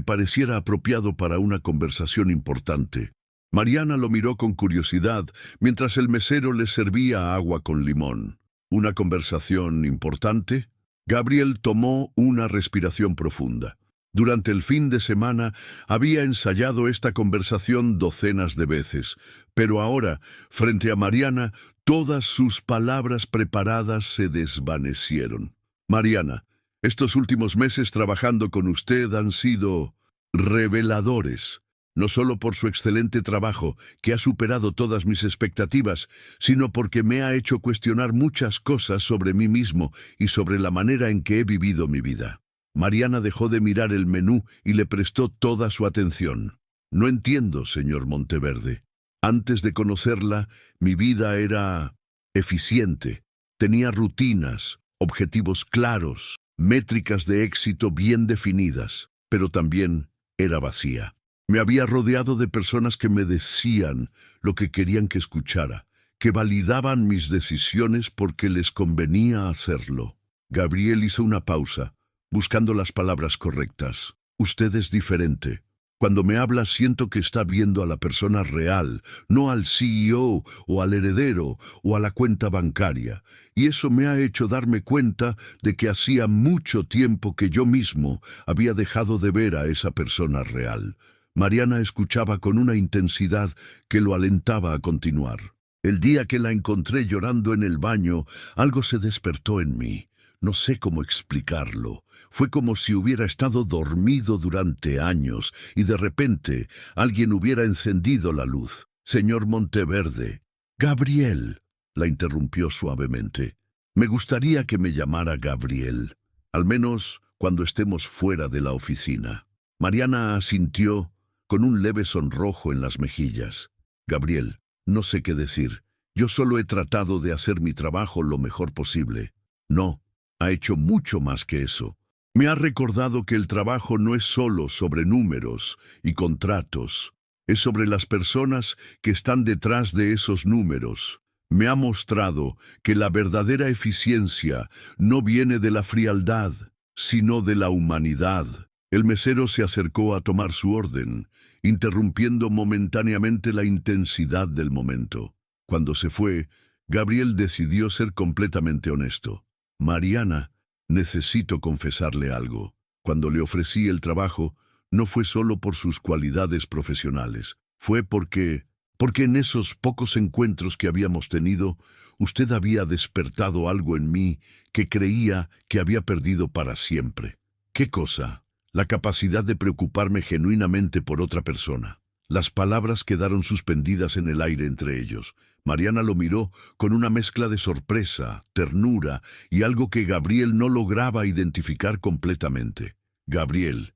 pareciera apropiado para una conversación importante». Mariana lo miró con curiosidad mientras el mesero le servía agua con limón. ¿Una conversación importante? Gabriel tomó una respiración profunda. Durante el fin de semana había ensayado esta conversación docenas de veces, pero ahora, frente a Mariana, todas sus palabras preparadas se desvanecieron. «Mariana, estos últimos meses trabajando con usted han sido reveladores, no solo por su excelente trabajo, que ha superado todas mis expectativas, sino porque me ha hecho cuestionar muchas cosas sobre mí mismo y sobre la manera en que he vivido mi vida». Mariana dejó de mirar el menú y le prestó toda su atención. «No entiendo, señor Monteverde. Antes de conocerla, mi vida era eficiente. Tenía rutinas, objetivos claros, métricas de éxito bien definidas, pero también era vacía. Me había rodeado de personas que me decían lo que querían que escuchara, que validaban mis decisiones porque les convenía hacerlo». Gabriel hizo una pausa, buscando las palabras correctas. «Usted es diferente. Cuando me habla siento que está viendo a la persona real, no al CEO o al heredero o a la cuenta bancaria. Y eso me ha hecho darme cuenta de que hacía mucho tiempo que yo mismo había dejado de ver a esa persona real». Mariana escuchaba con una intensidad que lo alentaba a continuar. «El día que la encontré llorando en el baño, algo se despertó en mí. No sé cómo explicarlo. Fue como si hubiera estado dormido durante años y de repente alguien hubiera encendido la luz. Señor Monteverde». «Gabriel», la interrumpió suavemente. «Me gustaría que me llamara Gabriel, al menos cuando estemos fuera de la oficina». Mariana asintió con un leve sonrojo en las mejillas. «Gabriel, no sé qué decir. Yo solo he tratado de hacer mi trabajo lo mejor posible». «No. Ha hecho mucho más que eso. Me ha recordado que el trabajo no es solo sobre números y contratos, es sobre las personas que están detrás de esos números. Me ha mostrado que la verdadera eficiencia no viene de la frialdad, sino de la humanidad». El mesero se acercó a tomar su orden, interrumpiendo momentáneamente la intensidad del momento. Cuando se fue, Gabriel decidió ser completamente honesto. «Mariana, necesito confesarle algo. Cuando le ofrecí el trabajo, no fue solo por sus cualidades profesionales. Fue porque en esos pocos encuentros que habíamos tenido, usted había despertado algo en mí que creía que había perdido para siempre». «¿Qué cosa?» «La capacidad de preocuparme genuinamente por otra persona». Las palabras quedaron suspendidas en el aire entre ellos. Mariana lo miró con una mezcla de sorpresa, ternura y algo que Gabriel no lograba identificar completamente. «Gabriel,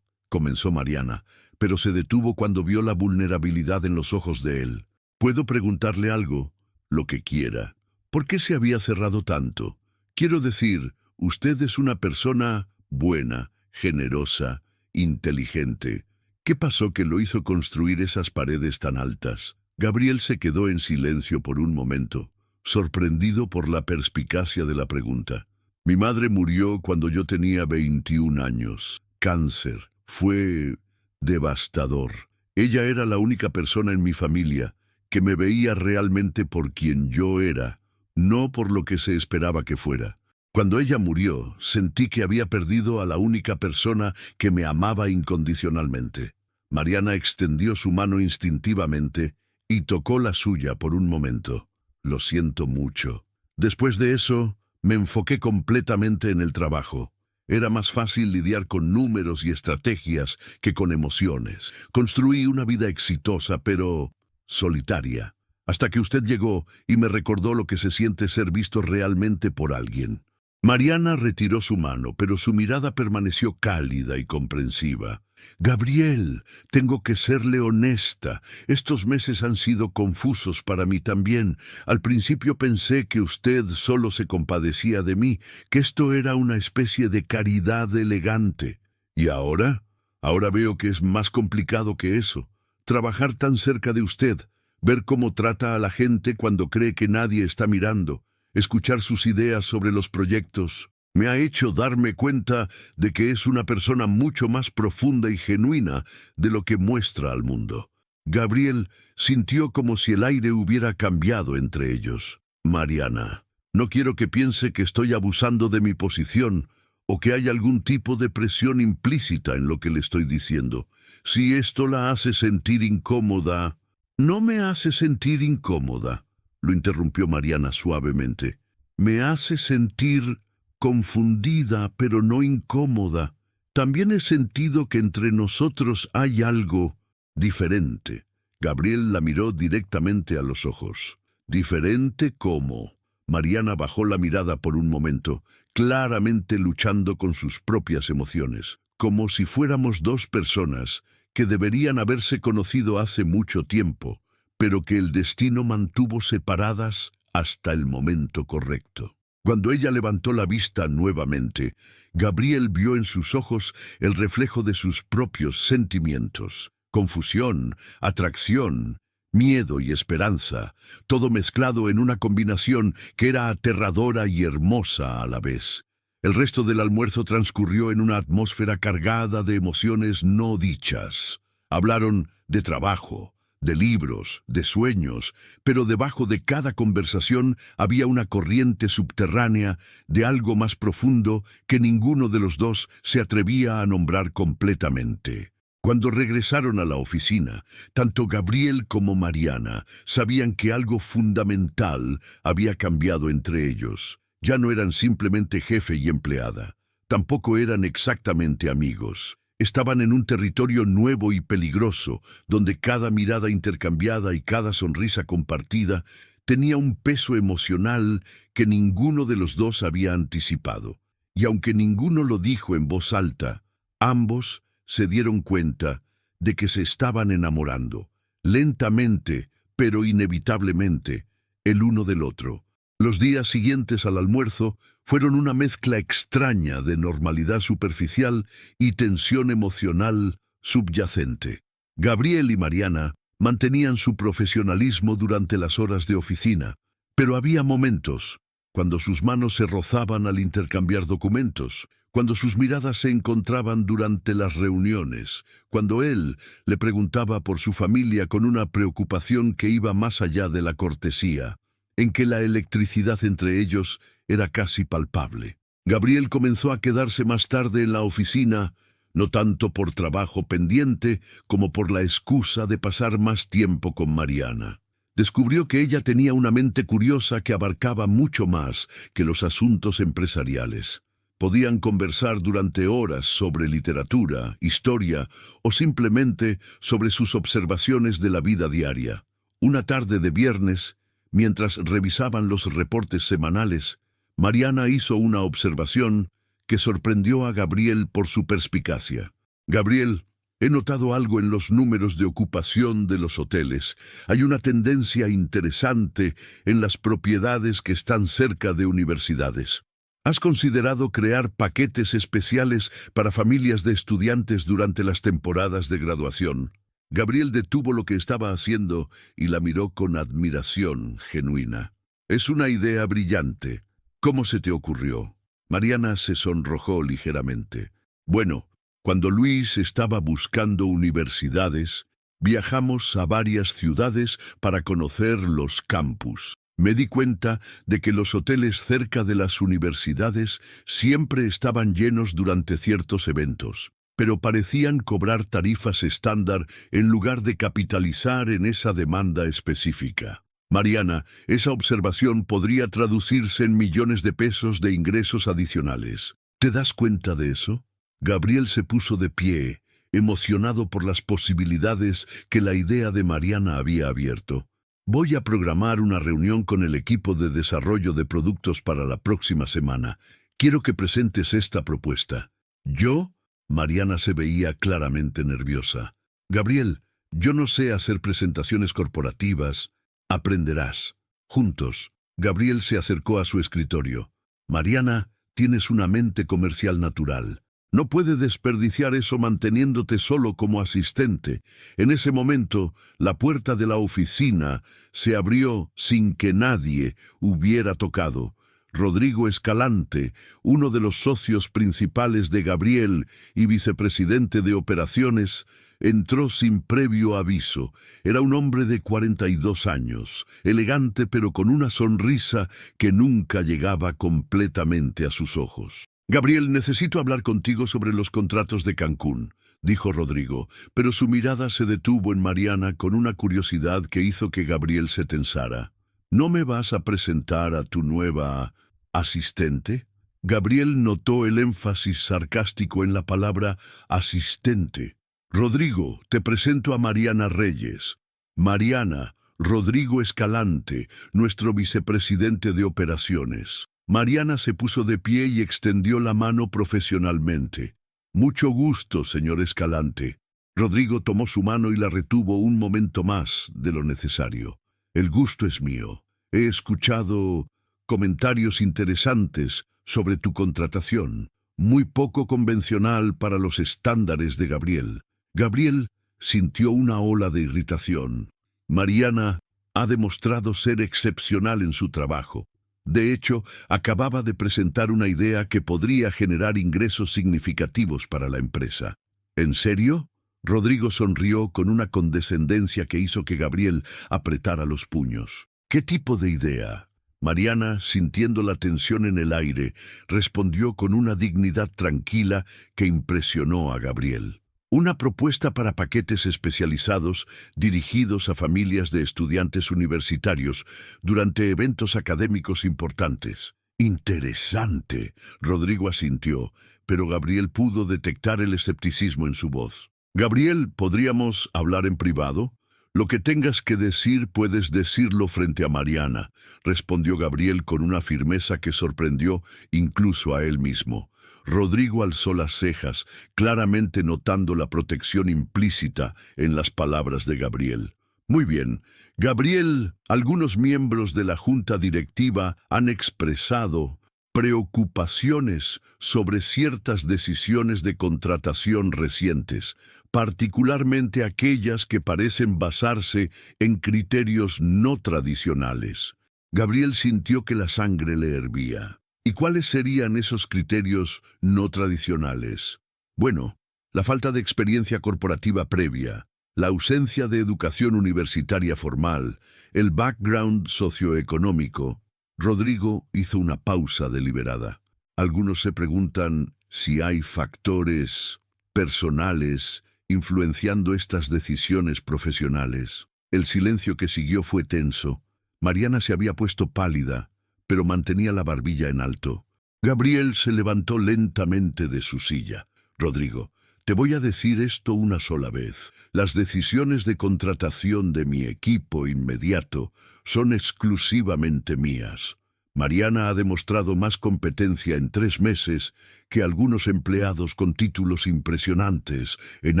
comenzó Mariana, pero se detuvo cuando vio la vulnerabilidad en los ojos de él. «¿Puedo preguntarle algo?» «Lo que quiera». «¿Por qué se había cerrado tanto? Quiero decir, usted es una persona buena, generosa, inteligente. ¿Qué pasó que lo hizo construir esas paredes tan altas?» Gabriel se quedó en silencio por un momento, sorprendido por la perspicacia de la pregunta. «Mi madre murió cuando yo tenía 21 años. Cáncer. Fue devastador. Ella era la única persona en mi familia que me veía realmente por quien yo era, no por lo que se esperaba que fuera. Cuando ella murió, sentí que había perdido a la única persona que me amaba incondicionalmente». Mariana extendió su mano instintivamente y tocó la suya por un momento. «Lo siento mucho. Después de eso, me enfoqué completamente en el trabajo. Era más fácil lidiar con números y estrategias que con emociones. Construí una vida exitosa, pero solitaria, hasta que usted llegó y me recordó lo que se siente ser visto realmente por alguien. Mariana retiró su mano, pero su mirada permaneció cálida y comprensiva. Gabriel, tengo que serle honesta. Estos meses han sido confusos para mí también. Al principio pensé que usted solo se compadecía de mí, que esto era una especie de caridad elegante. ¿Y ahora? Ahora veo que es más complicado que eso. Trabajar tan cerca de usted, ver cómo trata a la gente cuando cree que nadie está mirando, escuchar sus ideas sobre los proyectos, me ha hecho darme cuenta de que es una persona mucho más profunda y genuina de lo que muestra al mundo. Gabriel sintió como si el aire hubiera cambiado entre ellos. Mariana, no quiero que piense que estoy abusando de mi posición o que hay algún tipo de presión implícita en lo que le estoy diciendo. Si esto la hace sentir incómoda... No me hace sentir incómoda, lo interrumpió Mariana suavemente. Me hace sentir confundida, pero no incómoda. También he sentido que entre nosotros hay algo diferente. Gabriel la miró directamente a los ojos. ¿Diferente cómo? Mariana bajó la mirada por un momento, claramente luchando con sus propias emociones, como si fuéramos dos personas que deberían haberse conocido hace mucho tiempo, pero que el destino mantuvo separadas hasta el momento correcto. Cuando ella levantó la vista nuevamente, Gabriel vio en sus ojos el reflejo de sus propios sentimientos: confusión, atracción, miedo y esperanza, todo mezclado en una combinación que era aterradora y hermosa a la vez. El resto del almuerzo transcurrió en una atmósfera cargada de emociones no dichas. Hablaron de trabajo, de libros, de sueños, pero debajo de cada conversación había una corriente subterránea de algo más profundo que ninguno de los dos se atrevía a nombrar completamente. Cuando regresaron a la oficina, tanto Gabriel como Mariana sabían que algo fundamental había cambiado entre ellos. Ya no eran simplemente jefe y empleada, tampoco eran exactamente amigos. Estaban en un territorio nuevo y peligroso, donde cada mirada intercambiada y cada sonrisa compartida tenía un peso emocional que ninguno de los dos había anticipado. Y aunque ninguno lo dijo en voz alta, ambos se dieron cuenta de que se estaban enamorando, lentamente, pero inevitablemente, el uno del otro. Los días siguientes al almuerzo fueron una mezcla extraña de normalidad superficial y tensión emocional subyacente. Gabriel y Mariana mantenían su profesionalismo durante las horas de oficina, pero había momentos cuando sus manos se rozaban al intercambiar documentos, cuando sus miradas se encontraban durante las reuniones, cuando él le preguntaba por su familia con una preocupación que iba más allá de la cortesía, en que la electricidad entre ellos era casi palpable. Gabriel comenzó a quedarse más tarde en la oficina, no tanto por trabajo pendiente como por la excusa de pasar más tiempo con Mariana. Descubrió que ella tenía una mente curiosa que abarcaba mucho más que los asuntos empresariales. Podían conversar durante horas sobre literatura, historia o simplemente sobre sus observaciones de la vida diaria. Una tarde de viernes, mientras revisaban los reportes semanales, Mariana hizo una observación que sorprendió a Gabriel por su perspicacia. Gabriel, he notado algo en los números de ocupación de los hoteles. Hay una tendencia interesante en las propiedades que están cerca de universidades. ¿Has considerado crear paquetes especiales para familias de estudiantes durante las temporadas de graduación? Gabriel detuvo lo que estaba haciendo y la miró con admiración genuina. Es una idea brillante. ¿Cómo se te ocurrió? Mariana se sonrojó ligeramente. Bueno, cuando Luis estaba buscando universidades, viajamos a varias ciudades para conocer los campus. Me di cuenta de que los hoteles cerca de las universidades siempre estaban llenos durante ciertos eventos, pero parecían cobrar tarifas estándar en lugar de capitalizar en esa demanda específica. Mariana, esa observación podría traducirse en millones de pesos de ingresos adicionales. ¿Te das cuenta de eso? Gabriel se puso de pie, emocionado por las posibilidades que la idea de Mariana había abierto. Voy a programar una reunión con el equipo de desarrollo de productos para la próxima semana. quiero que presentes esta propuesta. ¿Yo? Mariana se veía claramente nerviosa. Gabriel, yo no sé hacer presentaciones corporativas. Aprenderás. Juntos. Gabriel se acercó a su escritorio. Mariana, tienes una mente comercial natural. No puedes desperdiciar eso manteniéndote solo como asistente. En ese momento, la puerta de la oficina se abrió sin que nadie hubiera tocado. Rodrigo Escalante, uno de los socios principales de Gabriel y vicepresidente de operaciones, entró sin previo aviso. Era un hombre de 42 años, elegante pero con una sonrisa que nunca llegaba completamente a sus ojos. Gabriel, necesito hablar contigo sobre los contratos de Cancún, dijo Rodrigo, pero su mirada se detuvo en Mariana con una curiosidad que hizo que Gabriel se tensara. ¿No me vas a presentar a tu nueva asistente? Gabriel notó el énfasis sarcástico en la palabra asistente. Rodrigo, te presento a Mariana Reyes. Mariana, Rodrigo Escalante, nuestro vicepresidente de operaciones. Mariana se puso de pie y extendió la mano profesionalmente. Mucho gusto, señor Escalante. Rodrigo tomó su mano y la retuvo un momento más de lo necesario. El gusto es mío. He escuchado comentarios interesantes sobre tu contratación, muy poco convencional para los estándares de Gabriel. Gabriel sintió una ola de irritación. Mariana ha demostrado ser excepcional en su trabajo. De hecho, acababa de presentar una idea que podría generar ingresos significativos para la empresa. ¿En serio? Rodrigo sonrió con una condescendencia que hizo que Gabriel apretara los puños. ¿Qué tipo de idea? Mariana, sintiendo la tensión en el aire, respondió con una dignidad tranquila que impresionó a Gabriel. Una propuesta para paquetes especializados dirigidos a familias de estudiantes universitarios durante eventos académicos importantes. Interesante, Rodrigo asintió, pero Gabriel pudo detectar el escepticismo en su voz. Gabriel, ¿podríamos hablar en privado? Lo que tengas que decir puedes decirlo frente a Mariana, respondió Gabriel con una firmeza que sorprendió incluso a él mismo. Rodrigo alzó las cejas, claramente notando la protección implícita en las palabras de Gabriel. Muy bien. Gabriel, algunos miembros de la junta directiva han expresado preocupaciones sobre ciertas decisiones de contratación recientes, particularmente aquellas que parecen basarse en criterios no tradicionales. Gabriel sintió que la sangre le hervía. ¿Y cuáles serían esos criterios no tradicionales? Bueno, la falta de experiencia corporativa previa, la ausencia de educación universitaria formal, el background socioeconómico. Rodrigo hizo una pausa deliberada. Algunos se preguntan si hay factores personales influenciando estas decisiones profesionales. El silencio que siguió fue tenso. Mariana se había puesto pálida, pero mantenía la barbilla en alto. Gabriel se levantó lentamente de su silla. Rodrigo, te voy a decir esto una sola vez. Las decisiones de contratación de mi equipo inmediato son exclusivamente mías. Mariana ha demostrado más competencia en 3 meses que algunos empleados con títulos impresionantes en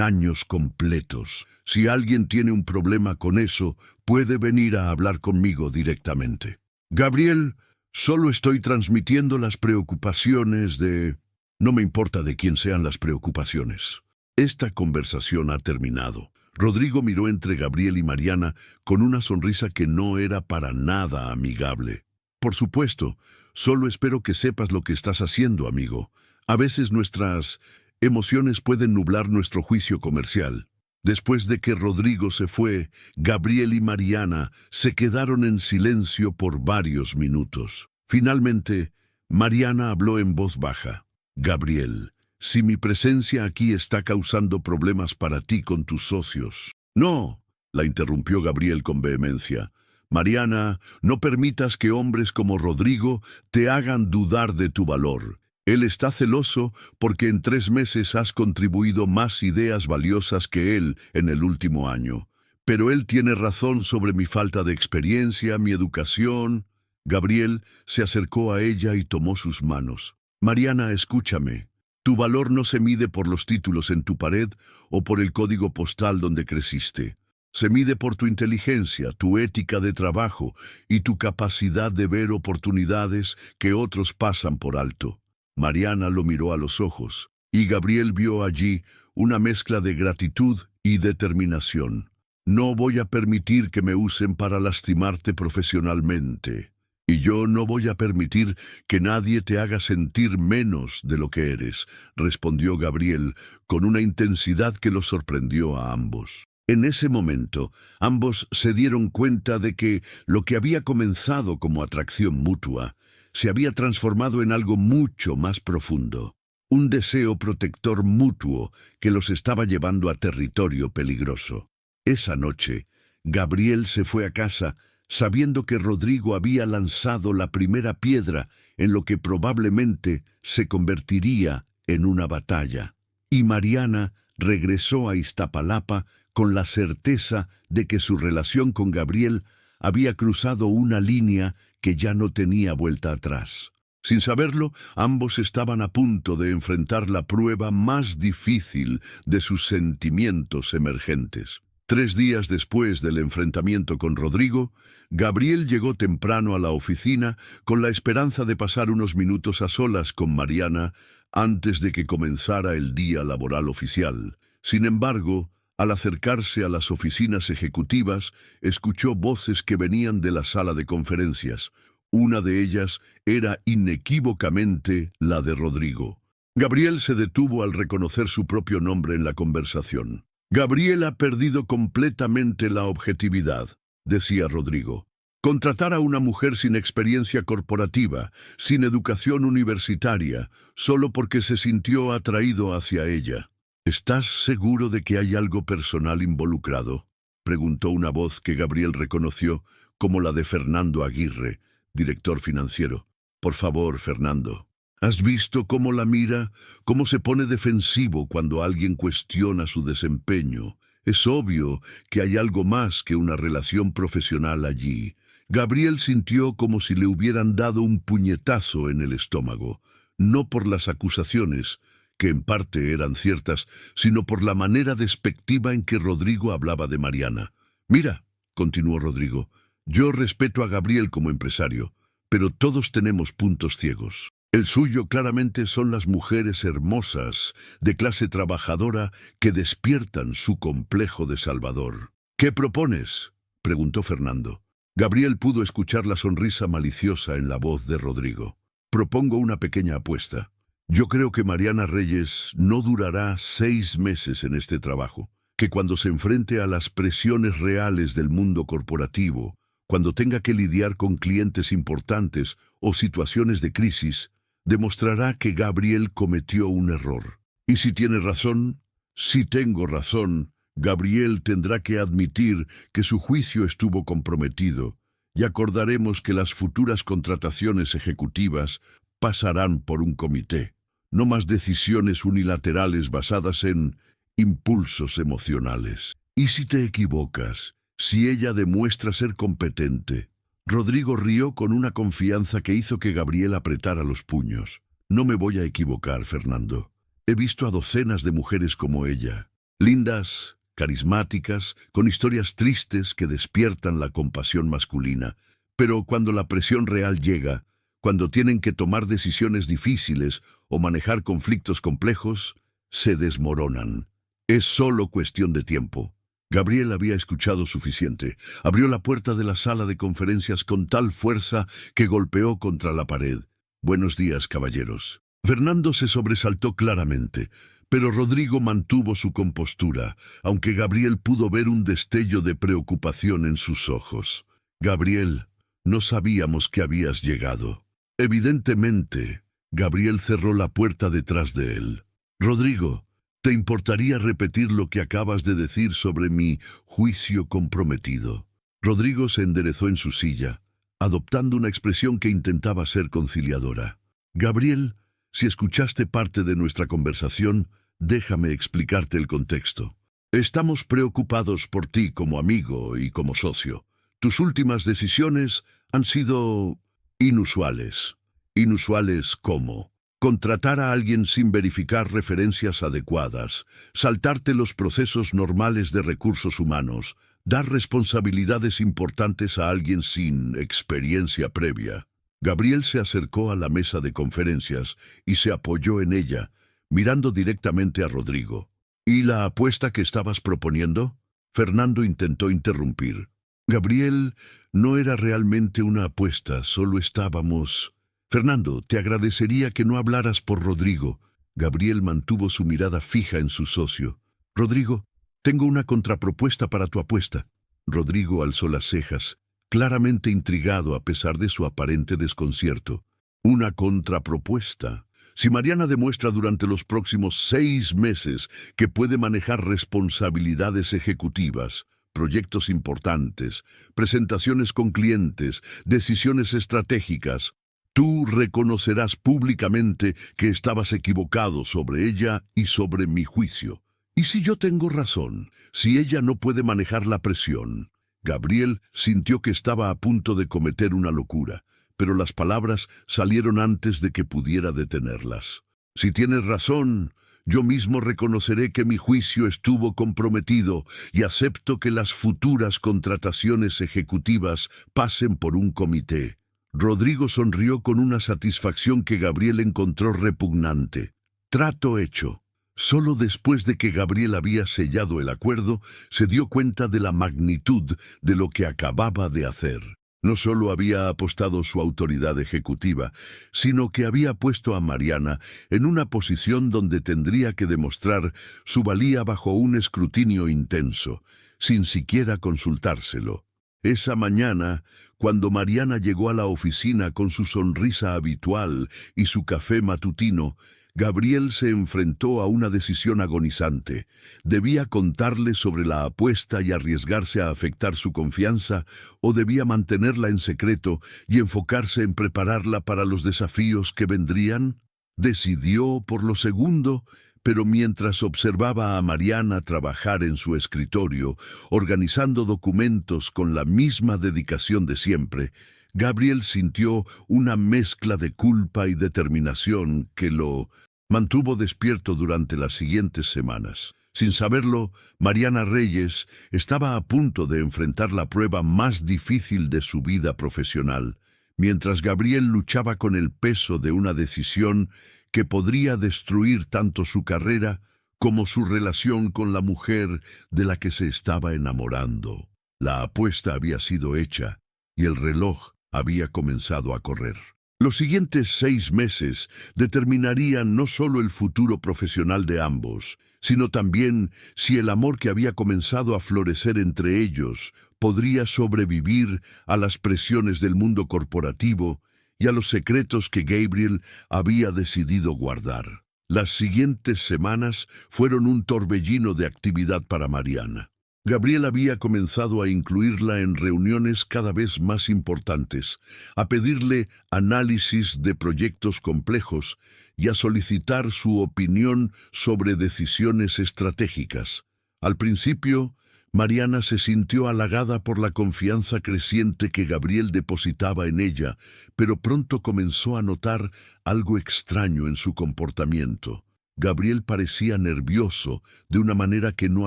años completos. Si alguien tiene un problema con eso, puede venir a hablar conmigo directamente. Gabriel, solo estoy transmitiendo las preocupaciones de... No me importa de quién sean las preocupaciones. Esta conversación ha terminado. Rodrigo miró entre Gabriel y Mariana con una sonrisa que no era para nada amigable. Por supuesto, solo espero que sepas lo que estás haciendo, amigo. A veces nuestras emociones pueden nublar nuestro juicio comercial. Después de que Rodrigo se fue, Gabriel y Mariana se quedaron en silencio por varios minutos. Finalmente, Mariana habló en voz baja. Gabriel, si mi presencia aquí está causando problemas para ti con tus socios. No, la interrumpió Gabriel con vehemencia. Mariana, no permitas que hombres como Rodrigo te hagan dudar de tu valor. Él está celoso porque en 3 meses has contribuido más ideas valiosas que él en el último año. Pero él tiene razón sobre mi falta de experiencia, mi educación. Gabriel se acercó a ella y tomó sus manos. Mariana, escúchame. Tu valor no se mide por los títulos en tu pared o por el código postal donde creciste. Se mide por tu inteligencia, tu ética de trabajo y tu capacidad de ver oportunidades que otros pasan por alto. Mariana lo miró a los ojos, y Gabriel vio allí una mezcla de gratitud y determinación. No voy a permitir que me usen para lastimarte profesionalmente. Y yo no voy a permitir que nadie te haga sentir menos de lo que eres, respondió Gabriel con una intensidad que los sorprendió a ambos. En ese momento, ambos se dieron cuenta de que lo que había comenzado como atracción mutua se había transformado en algo mucho más profundo, un deseo protector mutuo que los estaba llevando a territorio peligroso. Esa noche, Gabriel se fue a casa sabiendo que Rodrigo había lanzado la primera piedra en lo que probablemente se convertiría en una batalla. Y Mariana regresó a Iztapalapa con la certeza de que su relación con Gabriel había cruzado una línea que ya no tenía vuelta atrás. Sin saberlo, ambos estaban a punto de enfrentar la prueba más difícil de sus sentimientos emergentes. 3 días después del enfrentamiento con Rodrigo, Gabriel llegó temprano a la oficina con la esperanza de pasar unos minutos a solas con Mariana antes de que comenzara el día laboral oficial. Sin embargo, al acercarse a las oficinas ejecutivas, escuchó voces que venían de la sala de conferencias. Una de ellas era inequívocamente la de Rodrigo. Gabriel se detuvo al reconocer su propio nombre en la conversación. Gabriel ha perdido completamente la objetividad, decía Rodrigo. Contratar a una mujer sin experiencia corporativa, sin educación universitaria, solo porque se sintió atraído hacia ella. ¿Estás seguro de que hay algo personal involucrado?, preguntó una voz que Gabriel reconoció como la de Fernando Aguirre, director financiero. Por favor, Fernando. ¿Has visto cómo la mira? ¿Cómo se pone defensivo cuando alguien cuestiona su desempeño? Es obvio que hay algo más que una relación profesional allí. Gabriel sintió como si le hubieran dado un puñetazo en el estómago, no por las acusaciones, que en parte eran ciertas, sino por la manera despectiva en que Rodrigo hablaba de Mariana. Mira, continuó Rodrigo, yo respeto a Gabriel como empresario, pero todos tenemos puntos ciegos. El suyo claramente son las mujeres hermosas, de clase trabajadora, que despiertan su complejo de salvador. ¿Qué propones?, preguntó Fernando. Gabriel pudo escuchar la sonrisa maliciosa en la voz de Rodrigo. Propongo una pequeña apuesta. Yo creo que Mariana Reyes no durará 6 meses en este trabajo, que cuando se enfrente a las presiones reales del mundo corporativo, cuando tenga que lidiar con clientes importantes o situaciones de crisis, demostrará que Gabriel cometió un error. Y si tiene razón, si tengo razón, Gabriel tendrá que admitir que su juicio estuvo comprometido, y acordaremos que las futuras contrataciones ejecutivas pasarán por un comité, no más decisiones unilaterales basadas en impulsos emocionales. ¿Y si te equivocas? Si ella demuestra ser competente. Rodrigo rió con una confianza que hizo que Gabriel apretara los puños. No me voy a equivocar, Fernando. He visto a docenas de mujeres como ella, lindas, carismáticas, con historias tristes que despiertan la compasión masculina. Pero cuando la presión real llega, cuando tienen que tomar decisiones difíciles o manejar conflictos complejos, se desmoronan. Es solo cuestión de tiempo. Gabriel había escuchado suficiente. Abrió la puerta de la sala de conferencias con tal fuerza que golpeó contra la pared. Buenos días, caballeros. Fernando se sobresaltó claramente, pero Rodrigo mantuvo su compostura, aunque Gabriel pudo ver un destello de preocupación en sus ojos. Gabriel, no sabíamos que habías llegado. Evidentemente, Gabriel cerró la puerta detrás de él. Rodrigo, ¿te importaría repetir lo que acabas de decir sobre mi juicio comprometido? Rodrigo se enderezó en su silla, adoptando una expresión que intentaba ser conciliadora. Gabriel, si escuchaste parte de nuestra conversación, déjame explicarte el contexto. Estamos preocupados por ti como amigo y como socio. Tus últimas decisiones han sido inusuales. ¿Inusuales cómo? Contratar a alguien sin verificar referencias adecuadas, saltarte los procesos normales de recursos humanos, dar responsabilidades importantes a alguien sin experiencia previa. Gabriel se acercó a la mesa de conferencias y se apoyó en ella, mirando directamente a Rodrigo. ¿Y la apuesta que estabas proponiendo? Fernando intentó interrumpir. Gabriel, no era realmente una apuesta, solo estábamos... Fernando, te agradecería que no hablaras por Rodrigo. Gabriel mantuvo su mirada fija en su socio. Rodrigo, tengo una contrapropuesta para tu apuesta. Rodrigo alzó las cejas, claramente intrigado a pesar de su aparente desconcierto. ¿Una contrapropuesta? Si Mariana demuestra durante los próximos 6 meses que puede manejar responsabilidades ejecutivas, proyectos importantes, presentaciones con clientes, decisiones estratégicas, tú reconocerás públicamente que estabas equivocado sobre ella y sobre mi juicio. ¿Y si yo tengo razón? Si ella no puede manejar la presión. Gabriel sintió que estaba a punto de cometer una locura, pero las palabras salieron antes de que pudiera detenerlas. Si tienes razón, yo mismo reconoceré que mi juicio estuvo comprometido y acepto que las futuras contrataciones ejecutivas pasen por un comité. Rodrigo sonrió con una satisfacción que Gabriel encontró repugnante. Trato hecho. Solo después de que Gabriel había sellado el acuerdo, se dio cuenta de la magnitud de lo que acababa de hacer. No solo había apostado su autoridad ejecutiva, sino que había puesto a Mariana en una posición donde tendría que demostrar su valía bajo un escrutinio intenso, sin siquiera consultárselo. Esa mañana, cuando Mariana llegó a la oficina con su sonrisa habitual y su café matutino, Gabriel se enfrentó a una decisión agonizante. ¿Debía contarle sobre la apuesta y arriesgarse a afectar su confianza, o debía mantenerla en secreto y enfocarse en prepararla para los desafíos que vendrían? Decidió por lo segundo, pero mientras observaba a Mariana trabajar en su escritorio, organizando documentos con la misma dedicación de siempre, Gabriel sintió una mezcla de culpa y determinación que lo mantuvo despierto durante las siguientes semanas. Sin saberlo, Mariana Reyes estaba a punto de enfrentar la prueba más difícil de su vida profesional, mientras Gabriel luchaba con el peso de una decisión que podría destruir tanto su carrera como su relación con la mujer de la que se estaba enamorando. La apuesta había sido hecha y el reloj había comenzado a correr. Los siguientes 6 meses determinarían no solo el futuro profesional de ambos, sino también si el amor que había comenzado a florecer entre ellos podría sobrevivir a las presiones del mundo corporativo y a los secretos que Gabriel había decidido guardar. Las siguientes semanas fueron un torbellino de actividad para Mariana. Gabriel había comenzado a incluirla en reuniones cada vez más importantes, a pedirle análisis de proyectos complejos y a solicitar su opinión sobre decisiones estratégicas. Al principio, Mariana se sintió halagada por la confianza creciente que Gabriel depositaba en ella, pero pronto comenzó a notar algo extraño en su comportamiento. Gabriel parecía nervioso de una manera que no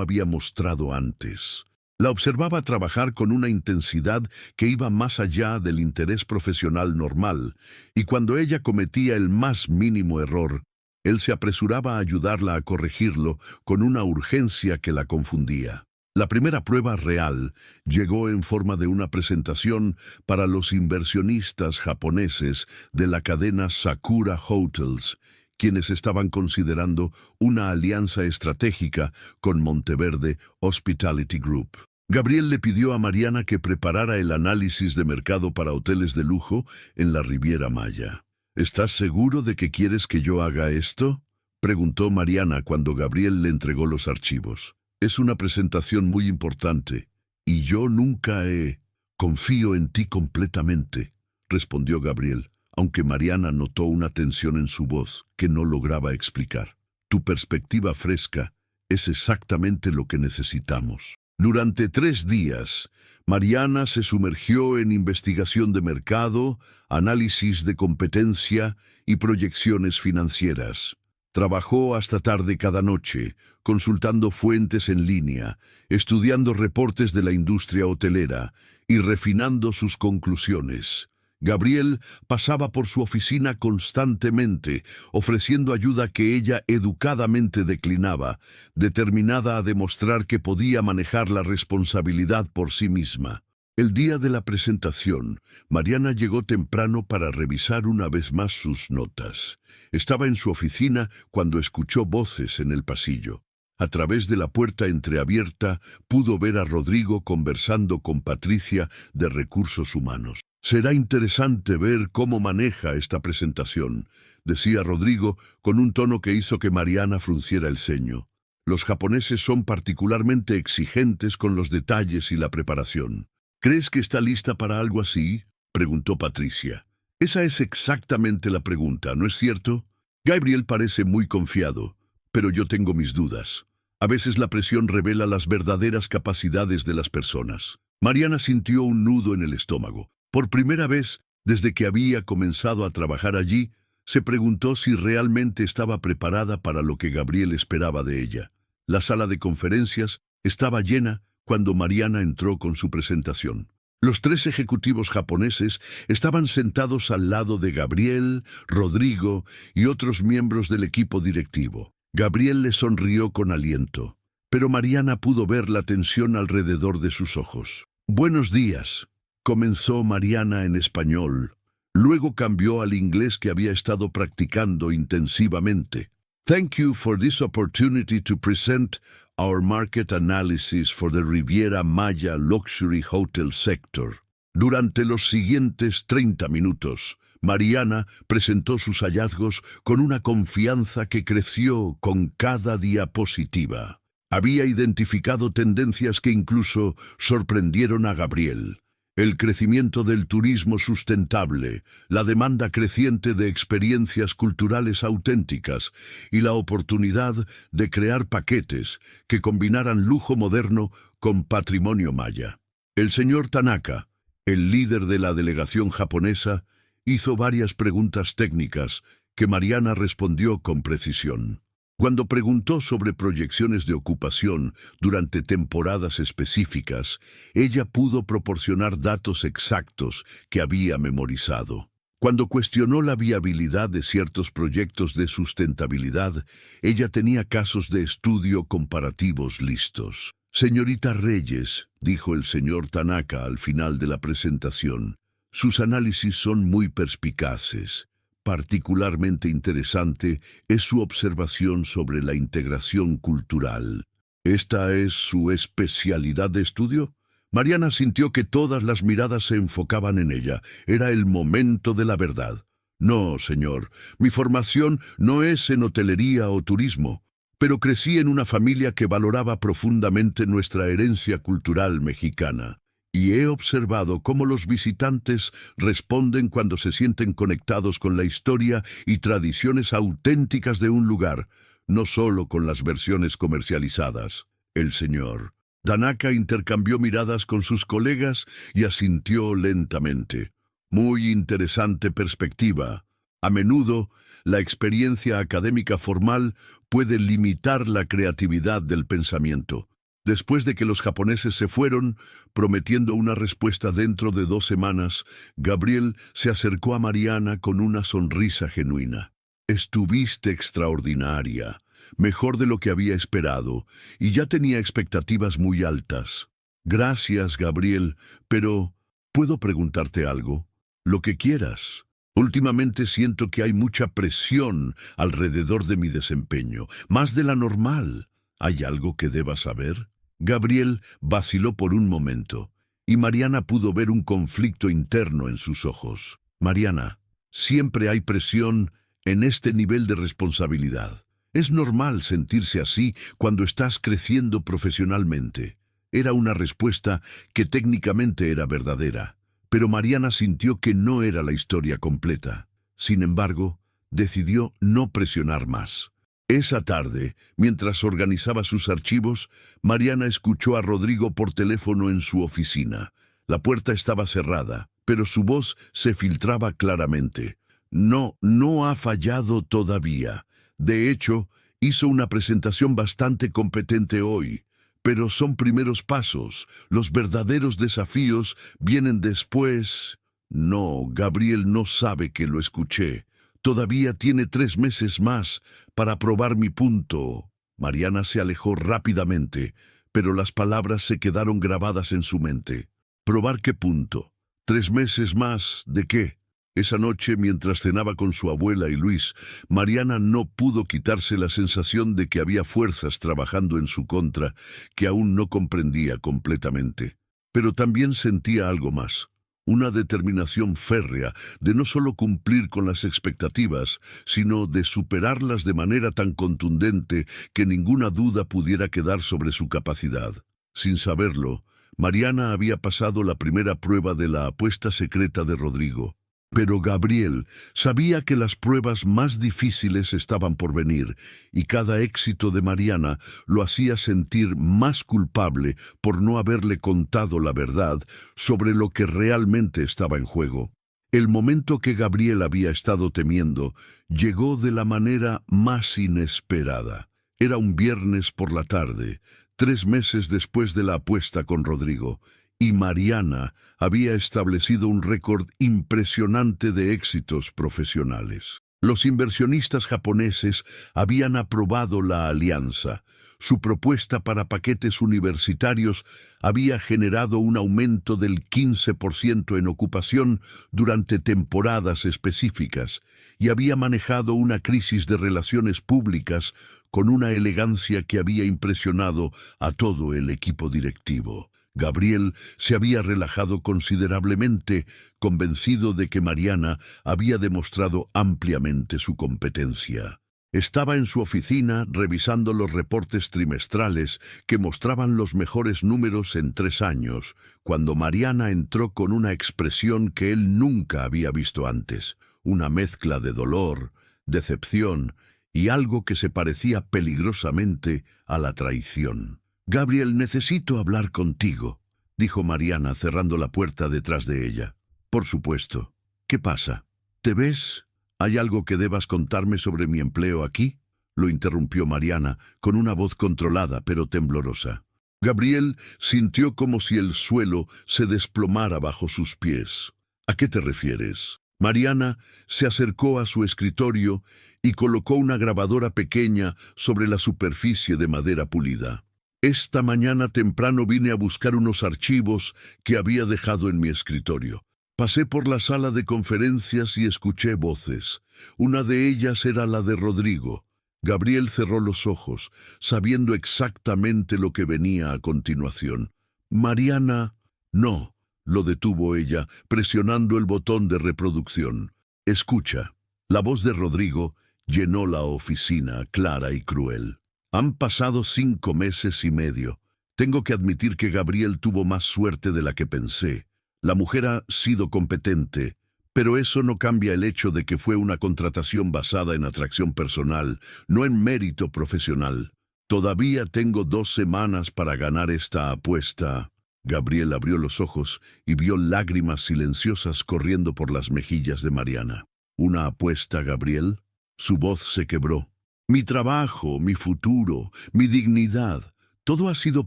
había mostrado antes. La observaba trabajar con una intensidad que iba más allá del interés profesional normal, y cuando ella cometía el más mínimo error, él se apresuraba a ayudarla a corregirlo con una urgencia que la confundía. La primera prueba real llegó en forma de una presentación para los inversionistas japoneses de la cadena Sakura Hotels, quienes estaban considerando una alianza estratégica con Monteverde Hospitality Group. Gabriel le pidió a Mariana que preparara el análisis de mercado para hoteles de lujo en la Riviera Maya. ¿Estás seguro de que quieres que yo haga esto?, preguntó Mariana cuando Gabriel le entregó los archivos. Es una presentación muy importante, y yo nunca he... Confío en ti completamente, respondió Gabriel, aunque Mariana notó una tensión en su voz que no lograba explicar. Tu perspectiva fresca es exactamente lo que necesitamos. Durante 3 días, Mariana se sumergió en investigación de mercado, análisis de competencia y proyecciones financieras. Trabajó hasta tarde cada noche, consultando fuentes en línea, estudiando reportes de la industria hotelera y refinando sus conclusiones. Gabriel pasaba por su oficina constantemente, ofreciendo ayuda que ella educadamente declinaba, determinada a demostrar que podía manejar la responsabilidad por sí misma. El día de la presentación, Mariana llegó temprano para revisar una vez más sus notas. Estaba en su oficina cuando escuchó voces en el pasillo. A través de la puerta entreabierta, pudo ver a Rodrigo conversando con Patricia de Recursos Humanos. «Será interesante ver cómo maneja esta presentación», decía Rodrigo con un tono que hizo que Mariana frunciera el ceño. «Los japoneses son particularmente exigentes con los detalles y la preparación». «¿Crees que está lista para algo así?», preguntó Patricia. «Esa es exactamente la pregunta, ¿no es cierto?» Gabriel parece muy confiado, pero yo tengo mis dudas. A veces la presión revela las verdaderas capacidades de las personas. Mariana sintió un nudo en el estómago. Por primera vez, desde que había comenzado a trabajar allí, se preguntó si realmente estaba preparada para lo que Gabriel esperaba de ella. La sala de conferencias estaba llena cuando Mariana entró con su presentación. Los 3 ejecutivos japoneses estaban sentados al lado de Gabriel, Rodrigo y otros miembros del equipo directivo. Gabriel le sonrió con aliento, pero Mariana pudo ver la tensión alrededor de sus ojos. «Buenos días», comenzó Mariana en español. Luego cambió al inglés que había estado practicando intensivamente. «Thank you for this opportunity to present our market analysis for the Riviera Maya Luxury Hotel Sector». Durante los siguientes 30 minutos, Mariana presentó sus hallazgos con una confianza que creció con cada diapositiva. Había identificado tendencias que incluso sorprendieron a Gabriel. El crecimiento del turismo sustentable, la demanda creciente de experiencias culturales auténticas y la oportunidad de crear paquetes que combinaran lujo moderno con patrimonio maya. El señor Tanaka, el líder de la delegación japonesa, hizo varias preguntas técnicas que Mariana respondió con precisión. Cuando preguntó sobre proyecciones de ocupación durante temporadas específicas, ella pudo proporcionar datos exactos que había memorizado. Cuando cuestionó la viabilidad de ciertos proyectos de sustentabilidad, ella tenía casos de estudio comparativos listos. «Señorita Reyes», dijo el señor Tanaka al final de la presentación, «sus análisis son muy perspicaces. Particularmente interesante es su observación sobre la integración cultural». ¿Esta es su especialidad de estudio? Mariana sintió que todas las miradas se enfocaban en ella. Era el momento de la verdad. «No, señor, mi formación no es en hotelería o turismo, pero crecí en una familia que valoraba profundamente nuestra herencia cultural mexicana. Y he observado cómo los visitantes responden cuando se sienten conectados con la historia y tradiciones auténticas de un lugar, no solo con las versiones comercializadas». El señor Tanaka intercambió miradas con sus colegas y asintió lentamente. «Muy interesante perspectiva. A menudo, la experiencia académica formal puede limitar la creatividad del pensamiento». Después de que los japoneses se fueron, prometiendo una respuesta dentro de 2 semanas, Gabriel se acercó a Mariana con una sonrisa genuina. «Estuviste extraordinaria, mejor de lo que había esperado, y ya tenía expectativas muy altas». «Gracias, Gabriel, pero ¿puedo preguntarte algo?». «Lo que quieras. Últimamente siento que hay mucha presión alrededor de mi desempeño, más de la normal. ¿Hay algo que deba saber?». Gabriel vaciló por un momento, y Mariana pudo ver un conflicto interno en sus ojos. «Mariana, siempre hay presión en este nivel de responsabilidad. Es normal sentirse así cuando estás creciendo profesionalmente». Era una respuesta que técnicamente era verdadera, pero Mariana sintió que no era la historia completa. Sin embargo, decidió no presionar más. Esa tarde, mientras organizaba sus archivos, Mariana escuchó a Rodrigo por teléfono en su oficina. La puerta estaba cerrada, pero su voz se filtraba claramente. No, no ha fallado todavía. De hecho, hizo una presentación bastante competente hoy. Pero son primeros pasos. Los verdaderos desafíos vienen después. No, Gabriel no sabe que lo escuché. Todavía tiene 3 meses más para probar mi punto. Mariana se alejó rápidamente, pero las palabras se quedaron grabadas en su mente. ¿Probar qué punto? ¿3 meses más de qué? Esa noche, mientras cenaba con su abuela y Luis, Mariana no pudo quitarse la sensación de que había fuerzas trabajando en su contra que aún no comprendía completamente. Pero también sentía algo más. Una determinación férrea de no solo cumplir con las expectativas, sino de superarlas de manera tan contundente que ninguna duda pudiera quedar sobre su capacidad. Sin saberlo, Mariana había pasado la primera prueba de la apuesta secreta de Rodrigo. Pero Gabriel sabía que las pruebas más difíciles estaban por venir, y cada éxito de Mariana lo hacía sentir más culpable por no haberle contado la verdad sobre lo que realmente estaba en juego. El momento que Gabriel había estado temiendo llegó de la manera más inesperada. Era un viernes por la tarde, 3 meses después de la apuesta con Rodrigo, y Mariana había establecido un récord impresionante de éxitos profesionales. Los inversionistas japoneses habían aprobado la alianza. Su propuesta para paquetes universitarios había generado un aumento del 15% en ocupación durante temporadas específicas y había manejado una crisis de relaciones públicas con una elegancia que había impresionado a todo el equipo directivo. Gabriel se había relajado considerablemente, convencido de que Mariana había demostrado ampliamente su competencia. Estaba en su oficina revisando los reportes trimestrales que mostraban los mejores números en 3 años, cuando Mariana entró con una expresión que él nunca había visto antes, una mezcla de dolor, decepción y algo que se parecía peligrosamente a la traición. «Gabriel, necesito hablar contigo», dijo Mariana cerrando la puerta detrás de ella. «Por supuesto. ¿Qué pasa? ¿Te ves? ¿Hay algo que debas contarme sobre mi empleo aquí?», lo interrumpió Mariana con una voz controlada pero temblorosa. Gabriel sintió como si el suelo se desplomara bajo sus pies. «¿A qué te refieres?». Mariana se acercó a su escritorio y colocó una grabadora pequeña sobre la superficie de madera pulida. «Esta mañana temprano vine a buscar unos archivos que había dejado en mi escritorio. Pasé por la sala de conferencias y escuché voces. Una de ellas era la de Rodrigo». Gabriel cerró los ojos, sabiendo exactamente lo que venía a continuación. «Mariana, no», lo detuvo ella, presionando el botón de reproducción. «Escucha». La voz de Rodrigo llenó la oficina, clara y cruel. «Han pasado 5 meses y medio. Tengo que admitir que Gabriel tuvo más suerte de la que pensé. La mujer ha sido competente, pero eso no cambia el hecho de que fue una contratación basada en atracción personal, no en mérito profesional. Todavía tengo 2 semanas para ganar esta apuesta». Gabriel abrió los ojos y vio lágrimas silenciosas corriendo por las mejillas de Mariana. «¿Una apuesta, Gabriel?». Su voz se quebró. «Mi trabajo, mi futuro, mi dignidad, todo ha sido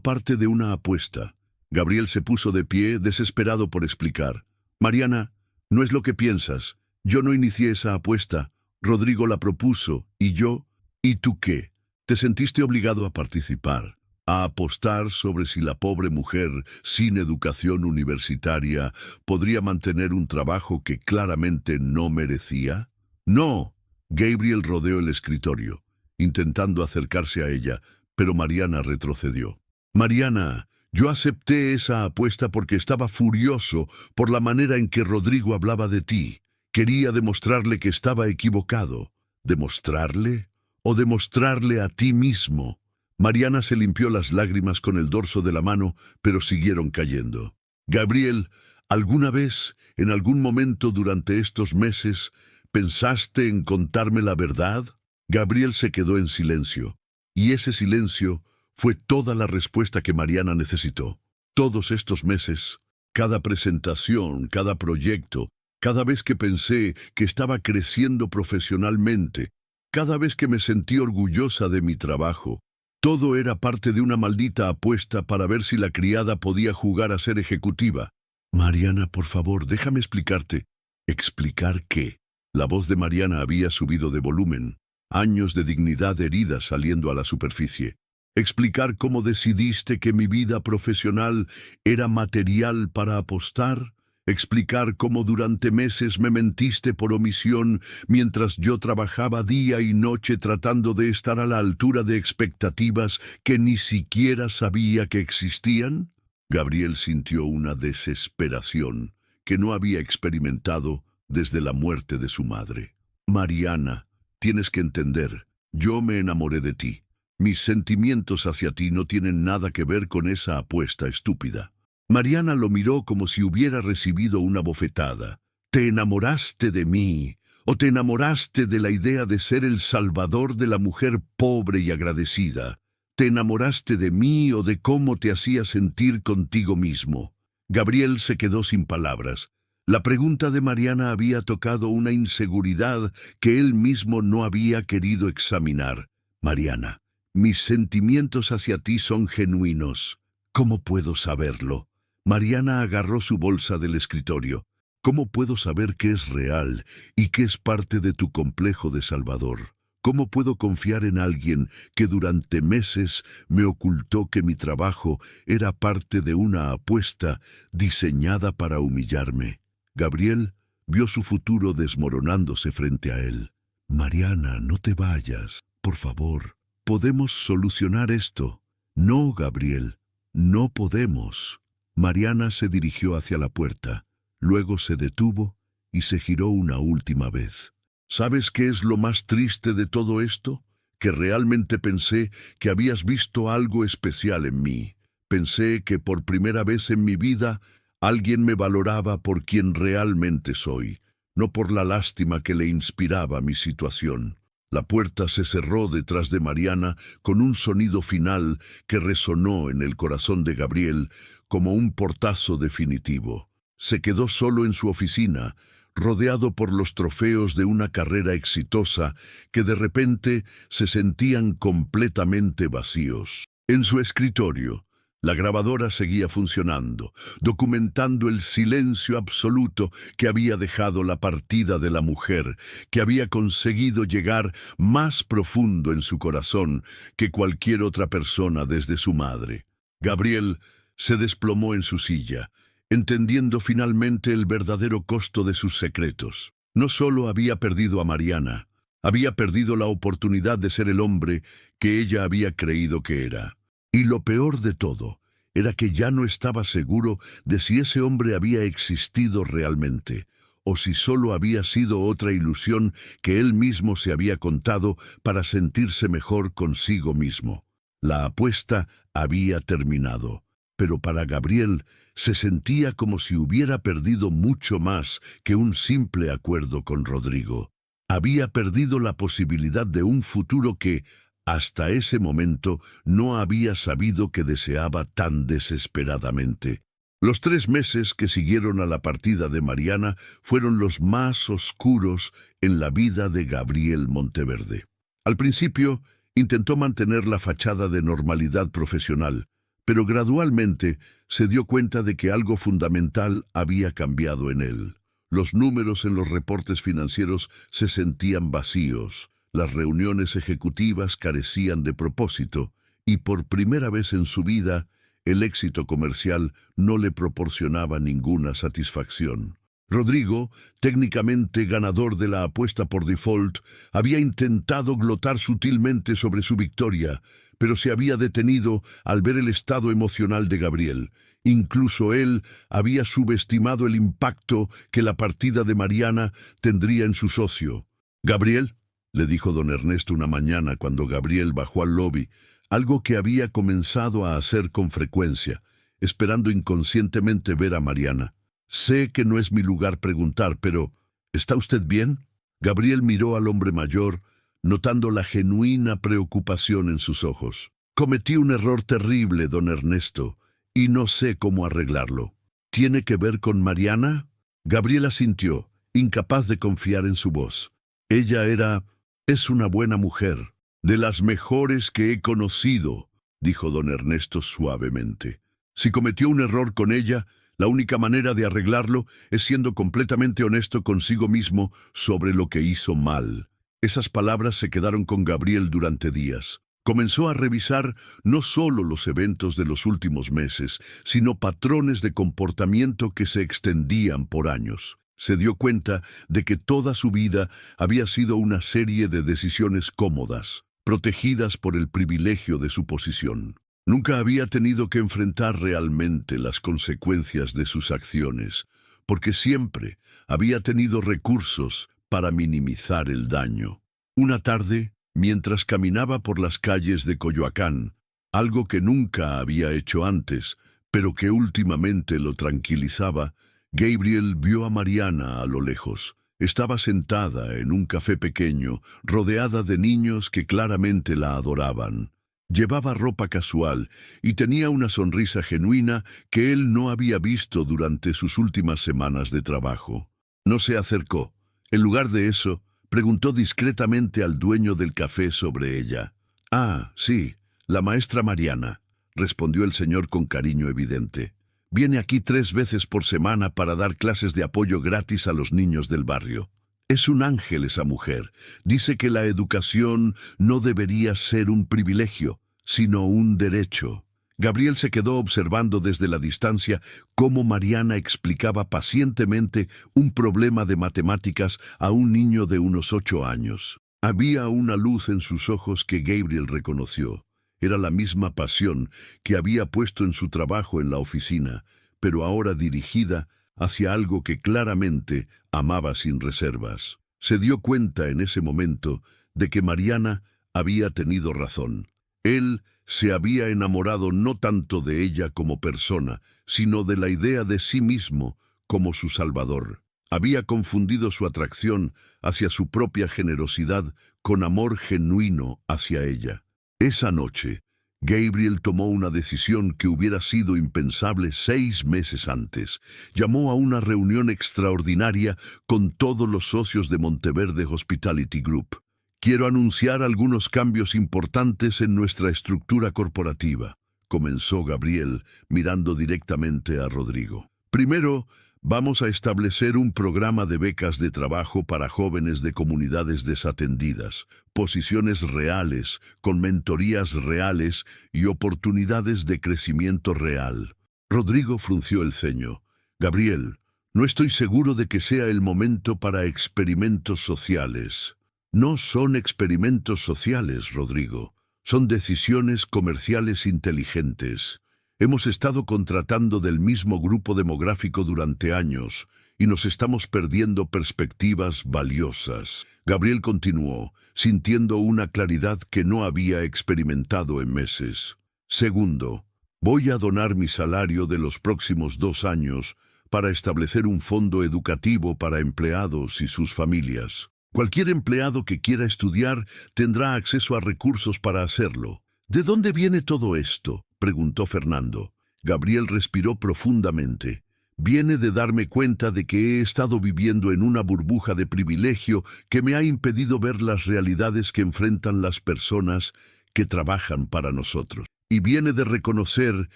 parte de una apuesta». Gabriel se puso de pie, desesperado por explicar. «Mariana, no es lo que piensas. Yo no inicié esa apuesta. Rodrigo la propuso, y yo... ¿Y tú qué? Te sentiste obligado a participar, a apostar sobre si la pobre mujer, sin educación universitaria, podría mantener un trabajo que claramente no merecía». «No». Gabriel rodeó el escritorio, intentando acercarse a ella, pero Mariana retrocedió. «Mariana, yo acepté esa apuesta porque estaba furioso por la manera en que Rodrigo hablaba de ti. Quería demostrarle que estaba equivocado». ¿Demostrarle? ¿O demostrarle a ti mismo? Mariana se limpió las lágrimas con el dorso de la mano, pero siguieron cayendo. «Gabriel, ¿alguna vez, en algún momento durante estos meses, pensaste en contarme la verdad?». Gabriel se quedó en silencio, y ese silencio fue toda la respuesta que Mariana necesitó. Todos estos meses, cada presentación, cada proyecto, cada vez que pensé que estaba creciendo profesionalmente, cada vez que me sentí orgullosa de mi trabajo, todo era parte de una maldita apuesta para ver si la criada podía jugar a ser ejecutiva. Mariana, por favor, déjame explicarte. ¿Explicar qué? La voz de Mariana había subido de volumen, años de dignidad herida saliendo a la superficie. Explicar cómo decidiste que mi vida profesional era material para apostar. Explicar cómo durante meses me mentiste por omisión mientras yo trabajaba día y noche tratando de estar a la altura de expectativas que ni siquiera sabía que existían. Gabriel sintió una desesperación que no había experimentado desde la muerte de su madre. Mariana, tienes que entender, yo me enamoré de ti. Mis sentimientos hacia ti no tienen nada que ver con esa apuesta estúpida. Mariana lo miró como si hubiera recibido una bofetada. ¿Te enamoraste de mí? ¿O te enamoraste de la idea de ser el salvador de la mujer pobre y agradecida? ¿Te enamoraste de mí o de cómo te hacía sentir contigo mismo? Gabriel se quedó sin palabras. La pregunta de Mariana había tocado una inseguridad que él mismo no había querido examinar. Mariana, mis sentimientos hacia ti son genuinos. ¿Cómo puedo saberlo? Mariana agarró su bolsa del escritorio. ¿Cómo puedo saber qué es real y qué es parte de tu complejo de Salvador? ¿Cómo puedo confiar en alguien que durante meses me ocultó que mi trabajo era parte de una apuesta diseñada para humillarme? Gabriel vio su futuro desmoronándose frente a él. Mariana, no te vayas, por favor. Podemos solucionar esto. No, Gabriel, no podemos. Mariana se dirigió hacia la puerta, luego se detuvo y se giró una última vez. ¿Sabes qué es lo más triste de todo esto? Que realmente pensé que habías visto algo especial en mí. Pensé que por primera vez en mi vida alguien me valoraba por quien realmente soy, no por la lástima que le inspiraba mi situación. La puerta se cerró detrás de Mariana con un sonido final que resonó en el corazón de Gabriel como un portazo definitivo. Se quedó solo en su oficina, rodeado por los trofeos de una carrera exitosa que de repente se sentían completamente vacíos. En su escritorio, la grabadora seguía funcionando, documentando el silencio absoluto que había dejado la partida de la mujer, que había conseguido llegar más profundo en su corazón que cualquier otra persona desde su madre. Gabriel se desplomó en su silla, entendiendo finalmente el verdadero costo de sus secretos. No solo había perdido a Mariana, había perdido la oportunidad de ser el hombre que ella había creído que era. Y lo peor de todo era que ya no estaba seguro de si ese hombre había existido realmente, o si solo había sido otra ilusión que él mismo se había contado para sentirse mejor consigo mismo. La apuesta había terminado, pero para Gabriel se sentía como si hubiera perdido mucho más que un simple acuerdo con Rodrigo. Había perdido la posibilidad de un futuro que, hasta ese momento, no había sabido que deseaba tan desesperadamente. Los 3 meses que siguieron a la partida de Mariana fueron los más oscuros en la vida de Gabriel Monteverde. Al principio, intentó mantener la fachada de normalidad profesional, pero gradualmente se dio cuenta de que algo fundamental había cambiado en él. Los números en los reportes financieros se sentían vacíos. Las reuniones ejecutivas carecían de propósito y por primera vez en su vida, el éxito comercial no le proporcionaba ninguna satisfacción. Rodrigo, técnicamente ganador de la apuesta por default, había intentado glotar sutilmente sobre su victoria, pero se había detenido al ver el estado emocional de Gabriel. Incluso él había subestimado el impacto que la partida de Mariana tendría en su socio. «Gabriel», le dijo don Ernesto una mañana cuando Gabriel bajó al lobby, algo que había comenzado a hacer con frecuencia, esperando inconscientemente ver a Mariana. «Sé que no es mi lugar preguntar, pero ¿está usted bien?» Gabriel miró al hombre mayor, notando la genuina preocupación en sus ojos. Cometí un error terrible, don Ernesto, y no sé cómo arreglarlo. ¿Tiene que ver con Mariana? Gabriel asintió, incapaz de confiar en su voz. Es una buena mujer, de las mejores que he conocido, dijo don Ernesto suavemente. Si cometió un error con ella, la única manera de arreglarlo es siendo completamente honesto consigo mismo sobre lo que hizo mal. Esas palabras se quedaron con Gabriel durante días. Comenzó a revisar no solo los eventos de los últimos meses, sino patrones de comportamiento que se extendían por años. Se dio cuenta de que toda su vida había sido una serie de decisiones cómodas, protegidas por el privilegio de su posición. Nunca había tenido que enfrentar realmente las consecuencias de sus acciones, porque siempre había tenido recursos para minimizar el daño. Una tarde, mientras caminaba por las calles de Coyoacán, algo que nunca había hecho antes, pero que últimamente lo tranquilizaba, Gabriel vio a Mariana a lo lejos. Estaba sentada en un café pequeño, rodeada de niños que claramente la adoraban. Llevaba ropa casual y tenía una sonrisa genuina que él no había visto durante sus últimas semanas de trabajo. No se acercó. En lugar de eso, preguntó discretamente al dueño del café sobre ella. «Ah, sí, la maestra Mariana», respondió el señor con cariño evidente. «Viene aquí 3 veces por semana para dar clases de apoyo gratis a los niños del barrio. Es un ángel esa mujer. Dice que la educación no debería ser un privilegio, sino un derecho». Gabriel se quedó observando desde la distancia cómo Mariana explicaba pacientemente un problema de matemáticas a un niño de unos 8 años. Había una luz en sus ojos que Gabriel reconoció. Era la misma pasión que había puesto en su trabajo en la oficina, pero ahora dirigida hacia algo que claramente amaba sin reservas. Se dio cuenta en ese momento de que Mariana había tenido razón. Él se había enamorado no tanto de ella como persona, sino de la idea de sí mismo como su salvador. Había confundido su atracción hacia su propia generosidad con amor genuino hacia ella. Esa noche, Gabriel tomó una decisión que hubiera sido impensable 6 meses antes. Llamó a una reunión extraordinaria con todos los socios de Monteverde Hospitality Group. «Quiero anunciar algunos cambios importantes en nuestra estructura corporativa», comenzó Gabriel, mirando directamente a Rodrigo. «Primero, vamos a establecer un programa de becas de trabajo para jóvenes de comunidades desatendidas, posiciones reales, con mentorías reales y oportunidades de crecimiento real». Rodrigo frunció el ceño. «Gabriel, no estoy seguro de que sea el momento para experimentos sociales». «No son experimentos sociales, Rodrigo. Son decisiones comerciales inteligentes. Hemos estado contratando del mismo grupo demográfico durante años y nos estamos perdiendo perspectivas valiosas». Gabriel continuó, sintiendo una claridad que no había experimentado en meses. «Segundo, voy a donar mi salario de los próximos 2 años para establecer un fondo educativo para empleados y sus familias. Cualquier empleado que quiera estudiar tendrá acceso a recursos para hacerlo». «¿De dónde viene todo esto?», preguntó Fernando. Gabriel respiró profundamente. «Viene de darme cuenta de que he estado viviendo en una burbuja de privilegio que me ha impedido ver las realidades que enfrentan las personas que trabajan para nosotros. Y viene de reconocer